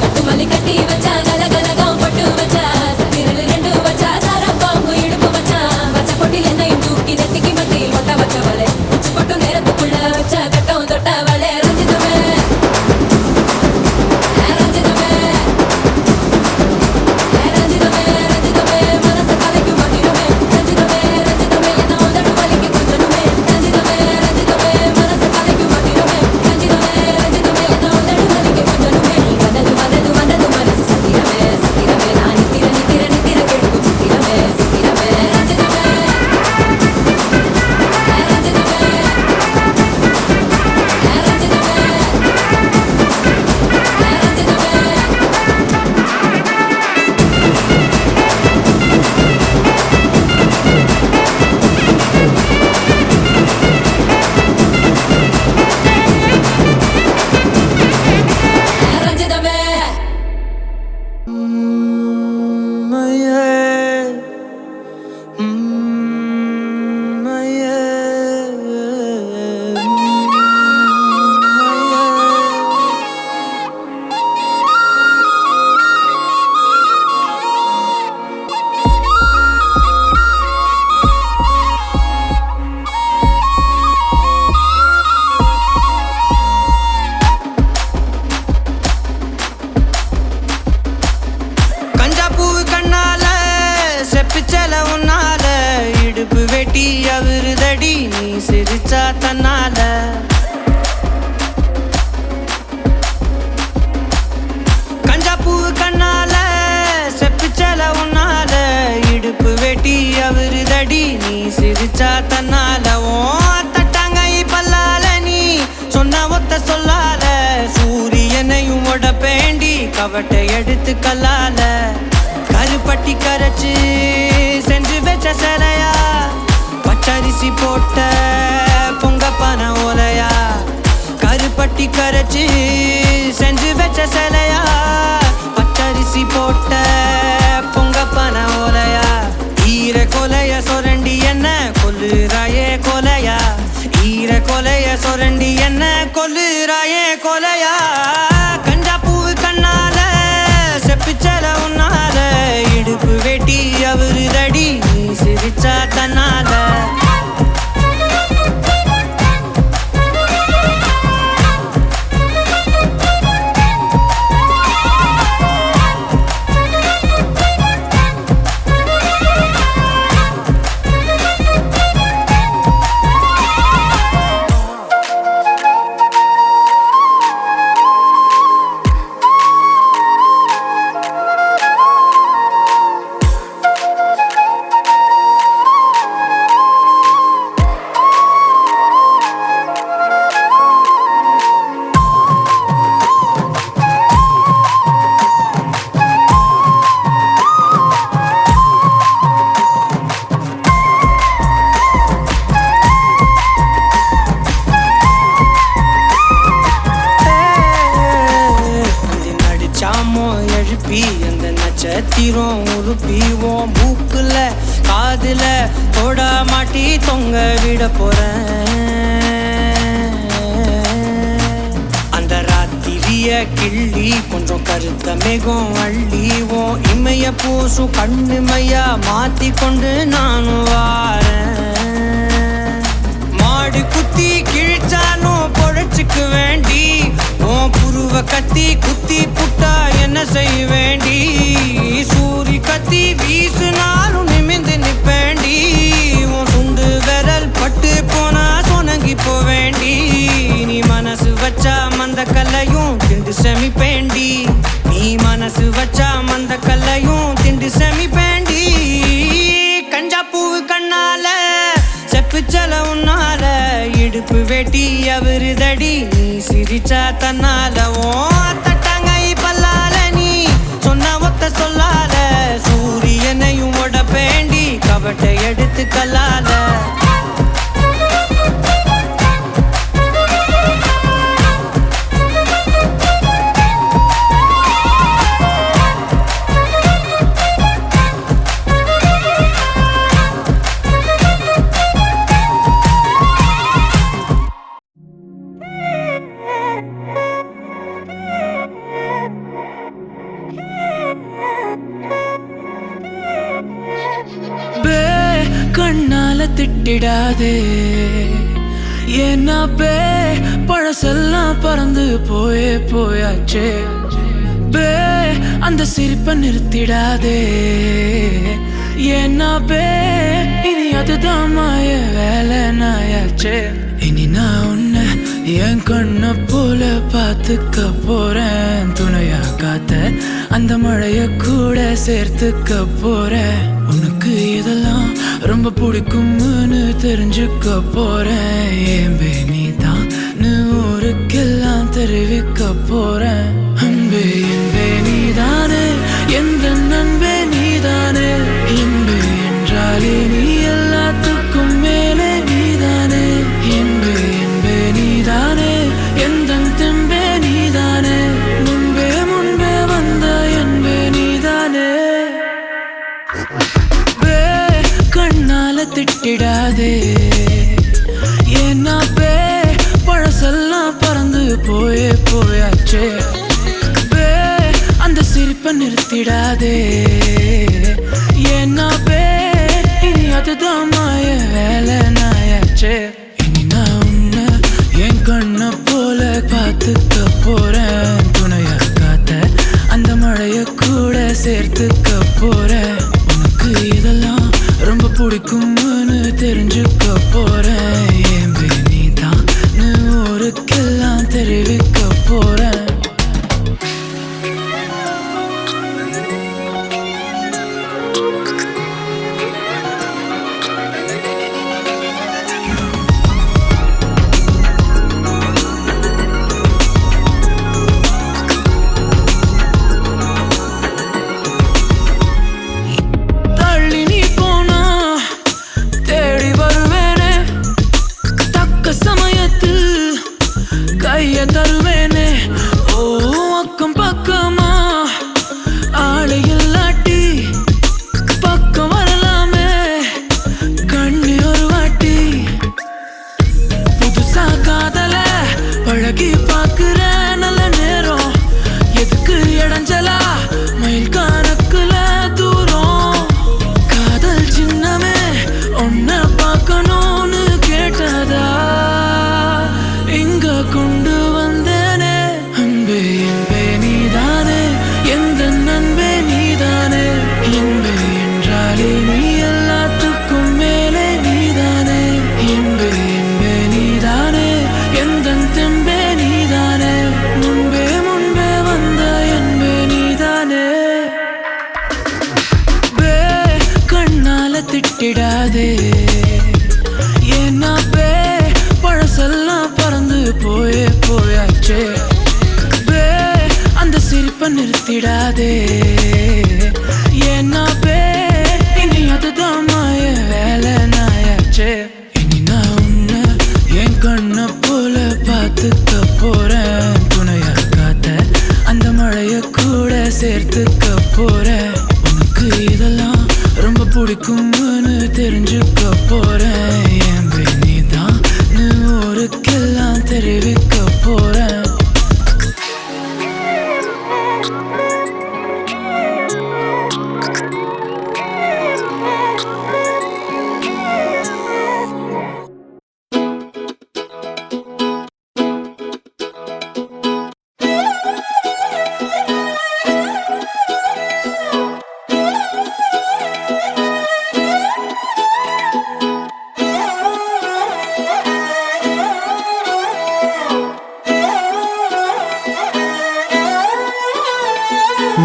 கட்டுமல்லி கட்டி வச்சா கலகலகம் பட்டு வச்சா சதிரல் ரெண்டு வச்சா சாரப்பாம்பு இடுப்பு வச்சா வச்ச பொட்டில் என்னையும் தூக்கி நெத்திக்கு மத்தியில் ஒட்ட வச்சவளே உச்சி கொட்டும் நேரத்துக்குள்ள வச்ச கட்டம் தொட்டவளே ரஞ்சிதமே ரஞ்சிதமே ரஞ்சிதமே ரஞ்சிதமே மனச கலைக்கும் மதிரமே ரஞ்சிதமே ரஞ்சிதமே என்ன உதடு வலிக்கு கொஞ்சமே ரஞ்சிதமே ரஞ்சிதமே மனச கலைக்கும் மதிரமே ரஞ்சிதமே ரஞ்சிதமே என்ன உதடு வலிக்கு கொஞ்சமே வந்தது வந்தது வந்தது மனசு சத்திரமே சத்திரமே நான் நித்திர நித்திர நித்திர கெடுக்கும் சத்திரமே சத்திரமே ரஞ்சிதமே ரஞ்சிதமே ரஞ்சிதமே கஞ்சாப்பூ கண்ணால செப்பிச்சல உன்னால இடுப்பு வெட்டி அவருதடி நீ சிரிச்சா தன்னால கஞ்சாப்பூ கண்ணால செப்பிச்சல உன்னால இடுப்பு வெட்டி அவருதடி நீ சிரிச்சா தன்னால ஓ தட்டாங்கை பல்லால நீ சொன்ன ஒத்த சொல்லால சூரியனையும் உடப்பேண்டி கவட்டை எடுத்து கல்லால கருப்பட்டி கரைச்சு செஞ்சு வச்ச சிலையா பச்சரிசி போட்ட பொங்கப்பான ஓலையா கருப்பட்டி கரைச்சு செஞ்சு வச்ச சிலையா பச்சரிசி போட்ட பொங்கப்பான ஓலையா ஈர கொலைய சொரண்டி என்ன கொல்லுறாயே கொலையா ஈர கொலைய சொரண்டி என்ன கொல்லுறாயே கொலையா கஞ்சாப்பூ கண்ணால செப்பிச்சல உன்னால இடுப்பு வெட்டி அவருதடி நீ சிரிச்சா தன்னால எழுப்பி அந்த நட்சத்திரம் உருப்பிவோம் மூக்குல காதுல தோடா மாட்டி தொங்க விட போறேன் அந்த ராத்திரிய கிள்ளி கொஞ்சம் கருத்த மேகம் அள்ளிவோம் இமைய பூசும் கண்ணு மையா மாத்தி கொண்டு நானும் வாரேன் மாடு குத்தி கிழிச்சாலும் பொழைச்சுக்கு வேண்டி உன் புருவ கத்தி குத்தி புட்டா என்ன செய்ய வேண்டி சூரி கத்தி வீசுனாலும் நிமிந்து நிப்பேண்டி உன் சுண்டு விரல் பட்டு போனா சொனங்கி போவேண்டி நீ மனசு வச்சா மந்த கல்லையும் திண்டு செமிப்பேண்டி நீ மனசு வச்சா மந்த கல்லையும் திண்டு செமிப்பேண்டி கஞ்சாப்பூ கண்ணால செப்புச்சல உன்னால இடுப்பு வெட்டி அவருதடி நீ சிரிச்சா தன்னால ஓ தட்டாங்கை பல்லால நீ சொன்ன ஒத்த சொல்லால சூரியனையும் உடப்பேண்டி கவட்டை எடுத்து கல்லால திட்டிடாதே ஏன்னா பழசெல்லாம் பறந்து போயாச்சே அந்த சிரிப்பை நிறுத்திடாதே ஏன்னா இனி அதுதான் மாய வேலை நாயாச்சே இனி நான் உன்னை என் கண்ண போல பார்த்துக்க போறேன் துணையா காத்த அந்த மழைய கூட சேர்த்துக்க போறேன் உனக்கு இதெல்லாம் ரொம்ப பிடிக்கும்னு தெரிஞ்சுக்க போறேன் ஏம்பே நீதான் ஊருக்கெல்லாம் தெரிவிக்க போறேன் அன்பே என்பே நீதானே எந்த நண்பே நீதானே என்பே என்றாலே நீ எல்லாத்துக்கும் மேலே நீதானே என்பே என்பே நீதானே எந்த தெம்பே நீதானே முன்பே வந்த என்பே நீதானே கண்ணால திட்டிடாதே ஏன்னா பழசெல்லாம் பறந்து போயாச்சே அந்த சிரிப்பை நிறுத்திடாதே ஏன்னா இனி அதுதான் மாய வேலை நாயாச்சே இனி நான் உன்னை என் கண்ண போல பார்த்துக்க போறேன் துணையா காத்த அந்த மழைய கூட சேர்த்துக்க போறேன் உனக்கு இதெல்லாம் ரொம்ப பிடிக்கும்னு தெரிஞ்சுக்க போறேன் ஏம்பே நீதான் ஊருக்கெல்லாம் தெரிவிக்க போறேன் தருவேனே ஓ அக்கம் பக்கமா ஆளை இல்லாட்டி பக்கம் வரலாமே கண்ணி ஒரு வாட்டி புதுசா காதல பழகி பாக்குற நல்ல நேரம் எதுக்கு இடைஞ்சலா மயில் கணக்குல தூரம் காதல் சின்னமே ஒன்ன பார்க்கணும்னு கேட்டதா இங்க கொண்டு வந்தேனே அன்பே என்பே நீதானே எந்த நண்பே நீதானே என்பே என்றாலே நீ எல்லாத்துக்கும் மேலே நீதானே என்பே என்பே நீதானே எந்த தெம்பே நீதானே முன்பே வந்த என்பே நீதானே கண்ணால திட்டிடாதே ஏன்னா பழசெல்லாம் பறந்து போயாச்சே அந்த சிரிப்பை நிறுத்திடாதே ஏன்னா இனி அதுதான் மாய வேலை நாயாச்சே இனி நான் உன்னை என் கண்ண போல பார்த்துக்க போறேன் துணையா காத்த அந்த மழைய கூட சேர்த்துக்க போறேன் உனக்கு இதெல்லாம் ரொம்ப பிடிக்கும்னு தெரிஞ்சுக்க போறேன் ஏம்பே நீதான் ஊருக்கெல்லாம் தெரிவிக்க போறேன்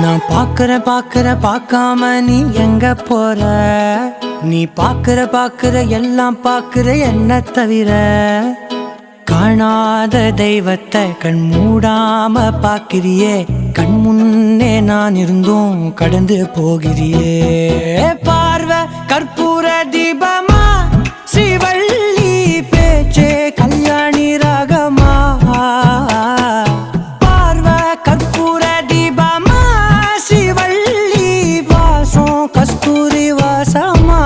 நான் பார்க்காம நீ எங்க போற நீ பார்க்கிற எல்லாம் பார்க்கிற என்ன தவிர காணாத தெய்வத்தை கண் மூடாம பார்க்கிறியே கண் முன்னே நான் இருந்தும் கடந்து போகிறியே பார்வை கற்பூர தீபமா ஸ்ரீவள்ளி பேச்சே கல்யாணி ராகமா பார்வை கற்பூர தீபமா ஸ்ரீவள்ளி வாசம் கஸ்தூரி வாசமா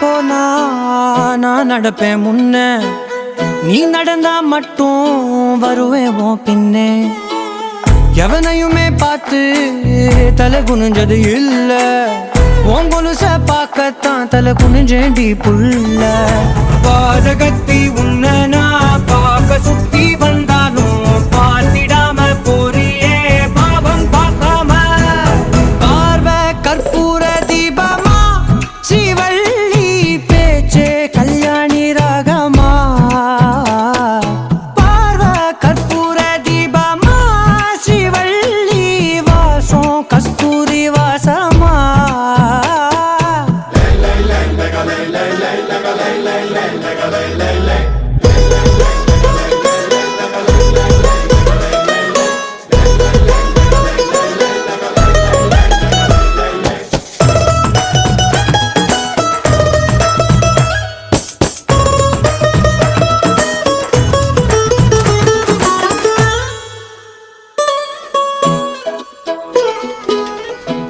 போனா நான் நடப்பேன் முன்ன, நீ நடந்தா மட்டும் வருவேன் உன் பின்னே. எவனையுமே பார்த்து தலை குனிஞ்சது இல்ல, உன் கொலுச பார்க்கத்தான் தலை குனிஞ்சேண்டி புள்ள. பாதகத்தி உன்ன நான் பார்க்க சுத்தி வந்தாலும் பார்த்திடாம போறியே பாவம் பார்க்காம. பார்வை கற்பூர தீபமா ஸ்ரீவள்ளி பேச்சே கல்யாணி ராகமா. பார்வை கற்பூர தீபமா ஸ்ரீவள்ளி வாசம் கஸ்தூரி வாசமா.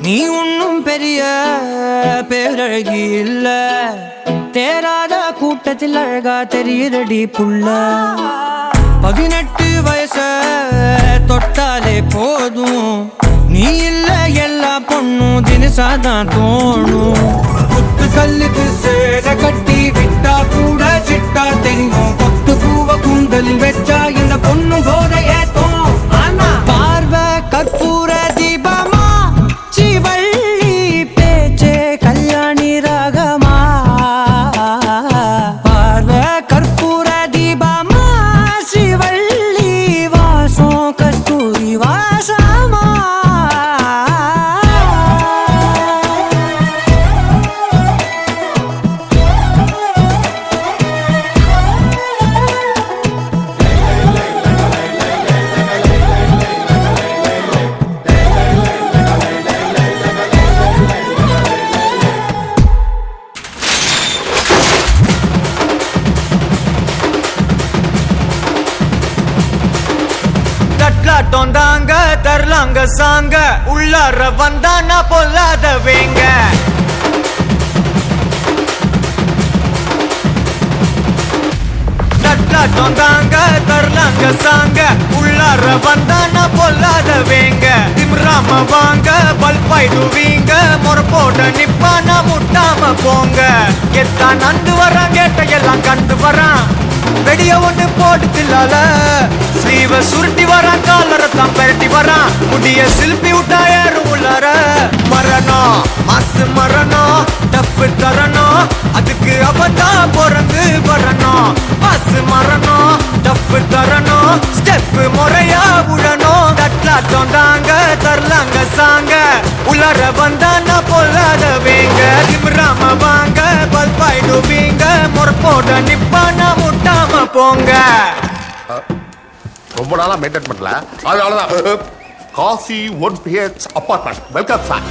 நீ ஒன்னும் பெரிய பேரழகி இல்ல, தேராத கூட்டத்தில் அழகா தெரியுதடி புள்ள. 18 வயச தொட்டாலே போதும், நீ இல்ல எல்லா பொண்ணும் தினசாதான் தோணும். குத்து கல்லுக்கு சேர கட்டி விட்டா கூட சிட்டா தெரியும், கொத்து பூவ கூந்தலில் வச்சா இந்த பொண்ணும் போத ஏத்தோம். பார்வை கற்பூர தீபமா ஸ்ரீவள்ளி பேச்சே கல்யாணி ராகமா. பார்வை கற்பூர தீபமா ஸ்ரீவள்ளி வாசம் கஸ்தூரி வாசமா. தட்லாட்டம் தாங்க தரலாங்க சாங்க, உள்ளார வந்தானா பொல்லாத வேங்க. தட்லாட்டம் தாங்க தரலாங்க சாங்க, உள்ளார வந்தானா பொல்லாத வேங்க. திம்ராம வாங்க பல்பாயிடுவீங்க, முறை போட நிப்பானா முட்டாம போங்க. எத்தான் நந்து வரான் கேட்ட எல்லாம் கண்டு வரான், வெடிய ஒண்ணு போட்டுலால ஸ்லீவ சுருட்டி வரான், காலரத்தான் பெரட்டி வரான், முடிய சில்பி விட்டா ஏறும் உள்ளார. மரணம் மாசு மரணம் டப்பு தரணும், அதுக்கு அவதான் பிறந்து வரணும். மாசு மரணம் டப்பு தரணும், ஸ்டெப் முறையா விடணும். தட்லாட்டம் தாங்க தரலாங்க சாங்க, உள்ளார வந்தானா பொல்லாத வேங்க. திமிராம வாங்க பல்பாயிடுவீங்க, முறை போட நிப்பானா முட்டாம போங்க. ரொம்ப நாளா மெயின்டைன் பண்ணல, அதனாலதான். Kasi 1 PH apartment. Welcome sir.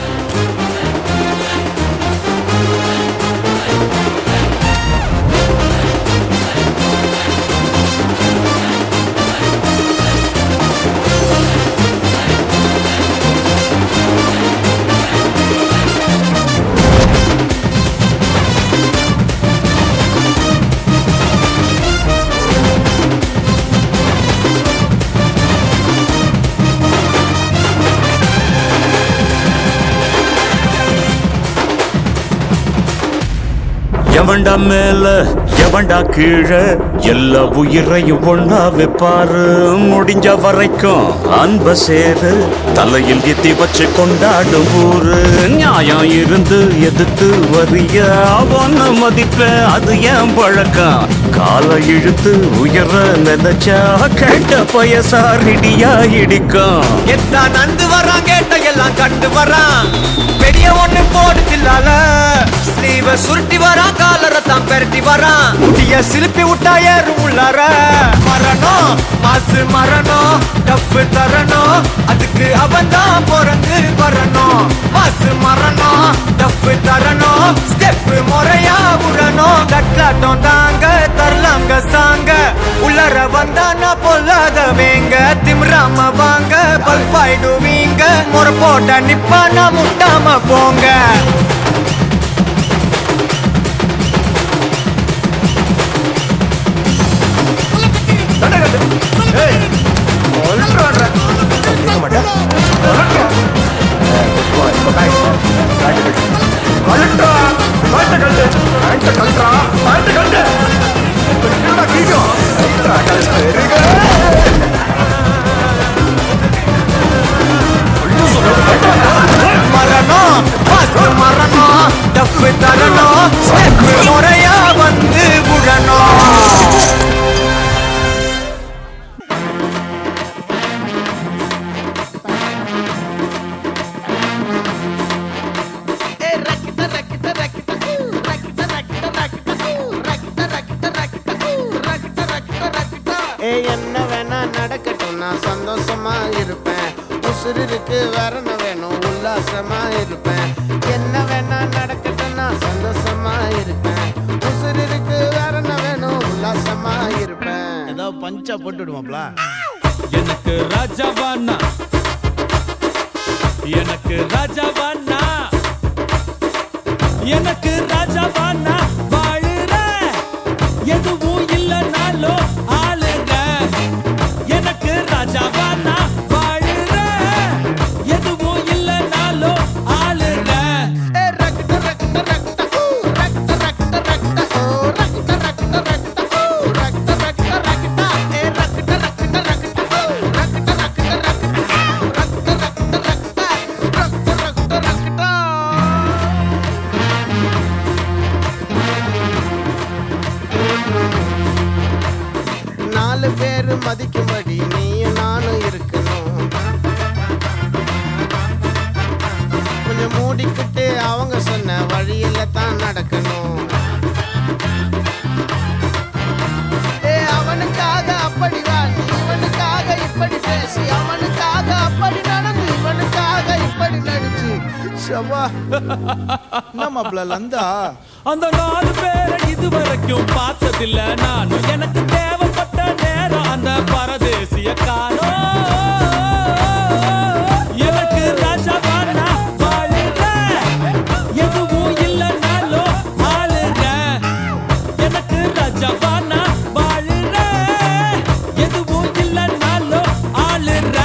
எவன்டா மேல எவன்டா கீழே, எல்லா உயிரையும் ஒன்னா வைப்பாரு. முடிஞ்ச வரைக்கும் அன்ப சேரு, தலையில் எத்தி வச்சு கொண்டாடும் ஊரு. நியாயம் இருந்து எதிர்த்து வரிய அவன மதிப்ப, அது ஏன் பழக்கம். காலை இழுத்து உயர நினைச்சா கேட்ட பயசாரிடியா இடிக்கும். எத்தான் நந்து வரான் கேட்ட எல்லாம் கண்டு வரான், பெரிய ஒண்ணு போடுதில்லால ஸ்லீவ சுருட்டி வரான், காலரத்தான் பெரட்டி வரான், முடிய சிலுப்பி விட்டா ஏறும் உள்ளார. மரணம் மாசு மரணம் டப்பு தரணும், அதுக்கு அவன்தான் பிறந்து வரணும். மாசு மரணம் டப்பு தரணும், ஸ்டெப் முறையா விடணும். தட்லாட்டம் தாங்க தரலாங்க சாங்க, உள்ளார வந்தானா பொல்லாத வேங்க. திமிராம வாங்க பல்பாயிடுவீங்க, முறை போட்ட நிப்பானா முட்டாம போங்க. என்ன வேணா நடக்கட்டும் நான் சந்தோஷமா இருப்பேன். உசுறு இருக்கு வேற என்ன வேணும் உல்லாசமா இருப்பேன். என்ன வேணா நடக்கட்டும் நான் சந்தோஷமா இருப்பேன். உசுறு இருக்கு வேற என்ன வேணும் உல்லாசமா இருப்பேன். ஏதோ பஞ்சா போட்டுடுவாப்ல. எனக்கு ராஜாவானா, எனக்கு ராஜாவானா, எனக்கு ராஜாவானா வாழுற எதுவும் இல்லைனாலோ ஆளுங்க. எனக்கு ராஜாவானா வாழுற எதுவும் இல்லைனாலோ ஆளுங்க. நாலு பேரு மதிக்கும்படி நீயும் நானும் இருக்கணும். கொஞ்சம் மூடிக்கிட்டு அவங்க சொன்ன வழியில தான் நடக்கணும். அவனுக்காக அப்படி வாழ்ந்து இவனுக்காக இப்படி பேசி அவனுக்காக அப்படி நடந்து இவனுக்காக இப்படி நடிச்சு சவா நம்ம லந்தா அந்த 4 பேரை இதுவரைக்கும் பார்த்ததில்ல நானும். எனக்கு தேவைப்பட்ட நேரம் அந்த பரதேசிய காணோம். எனக்கு ராஜாவானா வாழுங்க எதுவும் இல்லைனாலோ ஆளுங்க. எனக்கு ராஜாவானா வாழுங்க எதுவும் இல்லைனாலோ ஆளுங்க.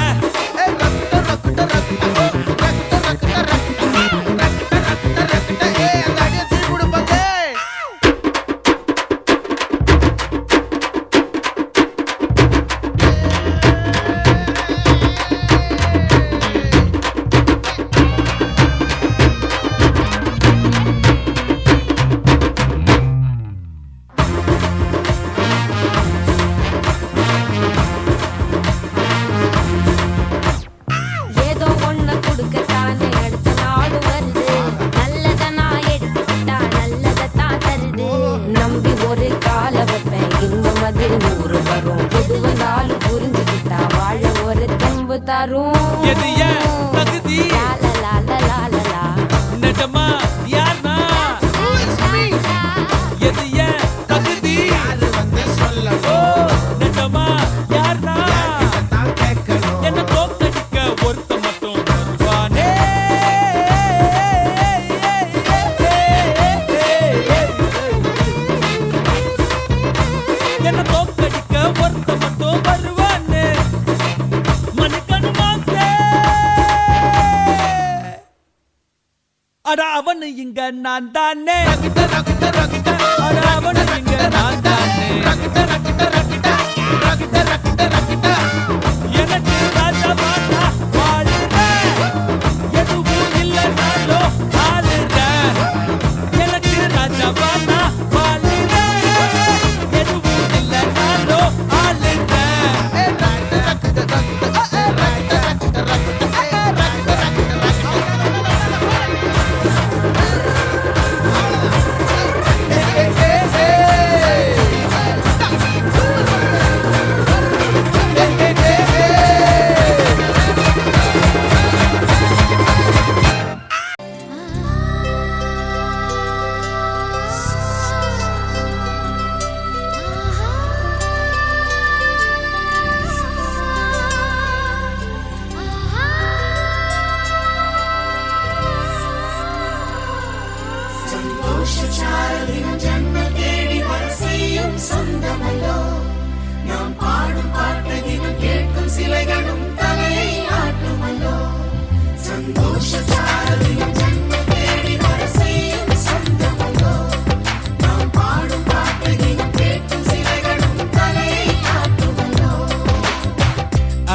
ஏதோ ஒண்ணு கொடுக்கத்தானே அடுத்த நாடு வருது. நல்லதை நான் எடுத்துக்கிட்டா நல்லதைத்தான் தருது. நம்பி ஒரு கால வைப்பேன் இன்பம் அது 100 வரும். எது வந்தாலும் புரிஞ்சுக்கிட்டா வாழ ஒரு தெம்பு தரும். எது ஏன் தகுதி லாலலாலலாலலா. நிஜமா யார்னா எது ஏன் தகுதி ஓ நிஜமா யார்னா என்ன தோக்கடிக்க ஒருத்த மட்டும் வருவானே. என்ன தோக்கடிக்க ஒருத்த மட்டும் வருவானே. மணிக்கணு மாசே அட அவனு இங்க நான் தானே. அட அவனு இங்க நான் தானே. எனக்கு ராஜாவானா வாழுங்க எதுவும் இல்லைனாலோ ஆளுங்க. எனக்கு ராஜாவானா வாழுங்க எதுவும் இல்லைனாலோ ஆளுங்க.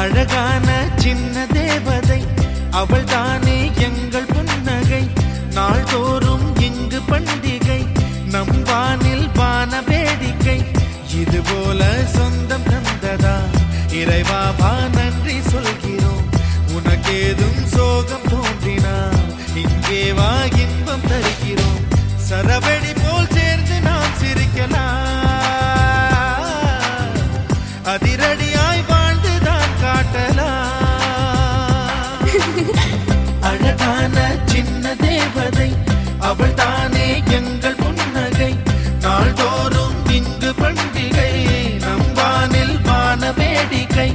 அழகான சின்ன தேவதை அவள் தானே எங்கள் புன்னகை. நாள்தோறும் இங்கு பண்டிகை நம் வானில் வான வேடிக்கை. இது போல சொந்தம் தந்ததா இறைவாவா நன்றி சொல்கிறோம். உனக்கேதும் சோகம் தோன்றினா இங்கே வா இன்பம் தருகிறோம். சரவெடி போல் சேர்ந்து நாம் சிரிக்கலாம். அதிரடியாய் வாழ்ந்துதான் காட்டலாம். அழகான சின்ன தேவதை அவள் தானே எங்கள் புன்னகை. நாள்தோறும் இங்கு பண்டிகை, நம்பானில் வான வேடிக்கை.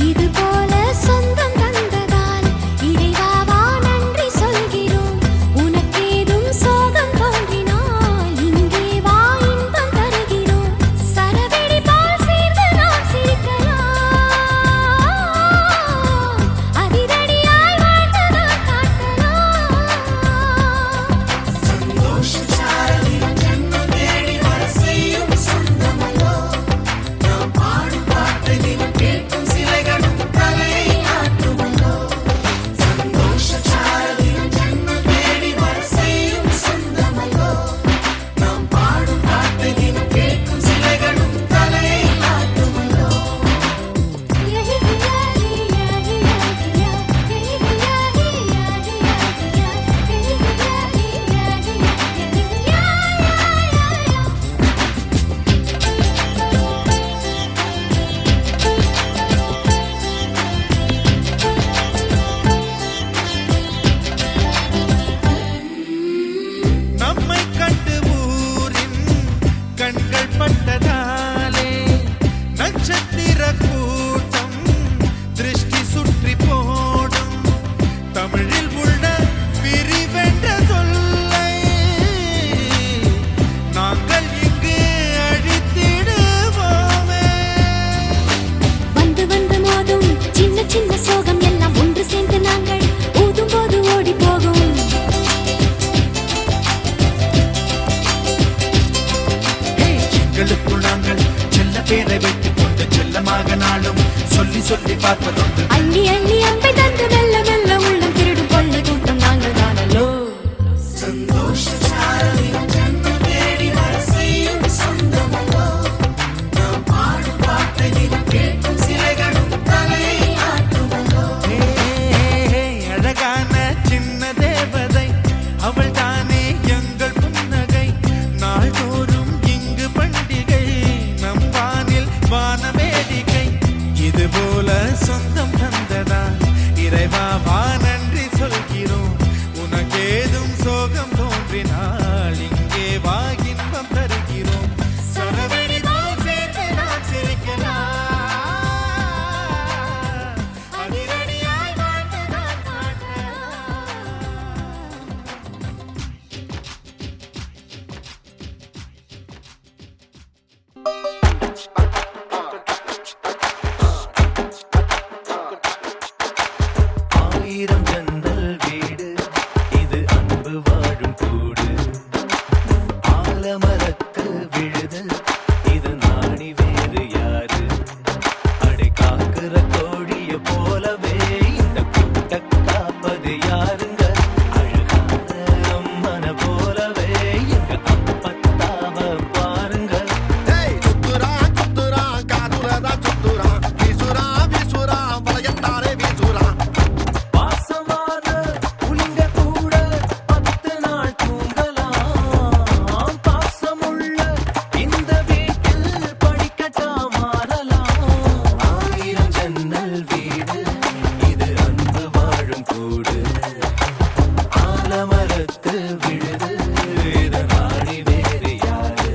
இது போல சொந்தம் தந்ததால் இறைவாவா நன்றி சொல்கிறோம். உனக்கேதும் சோகம் தோன்றினால் இங்கே வா இன்பம் தருகிறோம். சரவெடி போல் சேர்ந்து நாம் சிரிக்கலாம். அதிரடியாய் வாழ்ந்துதான் காட்டலாம். சந்தோஷ சாரலில் ஜன்னல் தேடி வர செய்யும் சொந்தமல்லோ. நாம் பாடும் பாட்டை தினம் கேட்கும் சிலைகளும் தலையை ஆட்டுமல்லோ. சந்தோஷ சாரலில் ஜன்னல் தேடி வர செய்யும் சொந்தமல்லோ. நாம் பாடும் பாட்டை தினம் கேட்கும் சிலைகளும் தலையை ஆட்டுமல்லோ. நம்மை கண்டு ஊரின் கண்கள் பட்டதாலே நட்சத்திர கூட்டம் திருஷ்டி சுற்றி போடும். தமிழில் உள்ள பிரிவென்ற சொல்லை நாங்கள் இங்கு அழித்திடுவோமே. வந்து வந்து மோதும் சின்ன சின்ன சோகம் எல்லாம் ஒன்று சேர்ந்து நாங்கள் ஊதும் போது ஓடி போகும். எங்களுக்குள் நாங்கள் செல்ல பேரை வைத்துக் கொண்டு செல்லமாக நாளும் சொல்லி சொல்லி பார்ப்பதுண்டு. அள்ளி அள்ளி அம்பை தந்து மெல்ல மெல்ல உள்ளம் திருடும் கொள்ளை கூட்டம் நாங்கள் தானல்லோ. சந்தோஷ சாரலில் ஜன்னல் தேடி வர செய்யும் சொந்தமல்லோ. நாம் பாடும் பாட்டை தினம் கேட்கும் சிலைகளும் தலையை ஆட்டுமல்லோ. அழகான சின்ன தேவதை அவள் தானே எங்கள் புன்னகை. நாள்தோறும் இங்கு பண்டிகை, நம் வானில் வான வேடிக்கை. இது போல சொந்தம் தந்ததா இறைவா வா நன்றி சொல்கிறோம். உனக்கேதும் சோகம் தோன்றினால் இங்கே வா இன்பம் தருகிறோம். சரவெடி போல் சேர்ந்து நாம் சிரிக்கலாம். அதிரடியாய் வாழ்ந்துதான் ஆயிரம் ஜன்னல் வீடு இது அன்பு வாழும் கூடு. ஆலமரத்து விழுது இது நாணி வேறு யாரு. அடை காக்குற கோழிய போலவே இந்த கூட்ட காப்பது யாருங்க. அழகான அம்மன போலவே எங்க அப்பத்தாவ பாருங்க. சுத்துரா சுத்துரா காதுலதா சுத்துரா வீசுரா வீசுரா வளையத்தாரே வீசுரா. பாசமான புலிங்க கூட 10 நாள் தூங்கலாம். பாசமுள்ள இந்த வீட்டில் படிக்கட்டா மாறலாம். ஆயிரம் ஜன்னல் வீடு இது அன்பு வாழும் கூடு. ஆலமரத்து விழுது இது நாடி வேறு யாரு.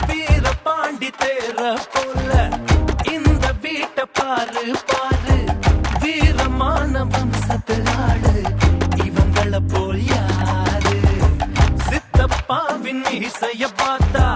வீரபாண்டி தேர போல இந்த வீட்டை பாரு பாரு. வீரமான வம்சத்து ஆளு இவங்கள போல் யாரு. சித்தப்பாவின் இசைய பார்த்தா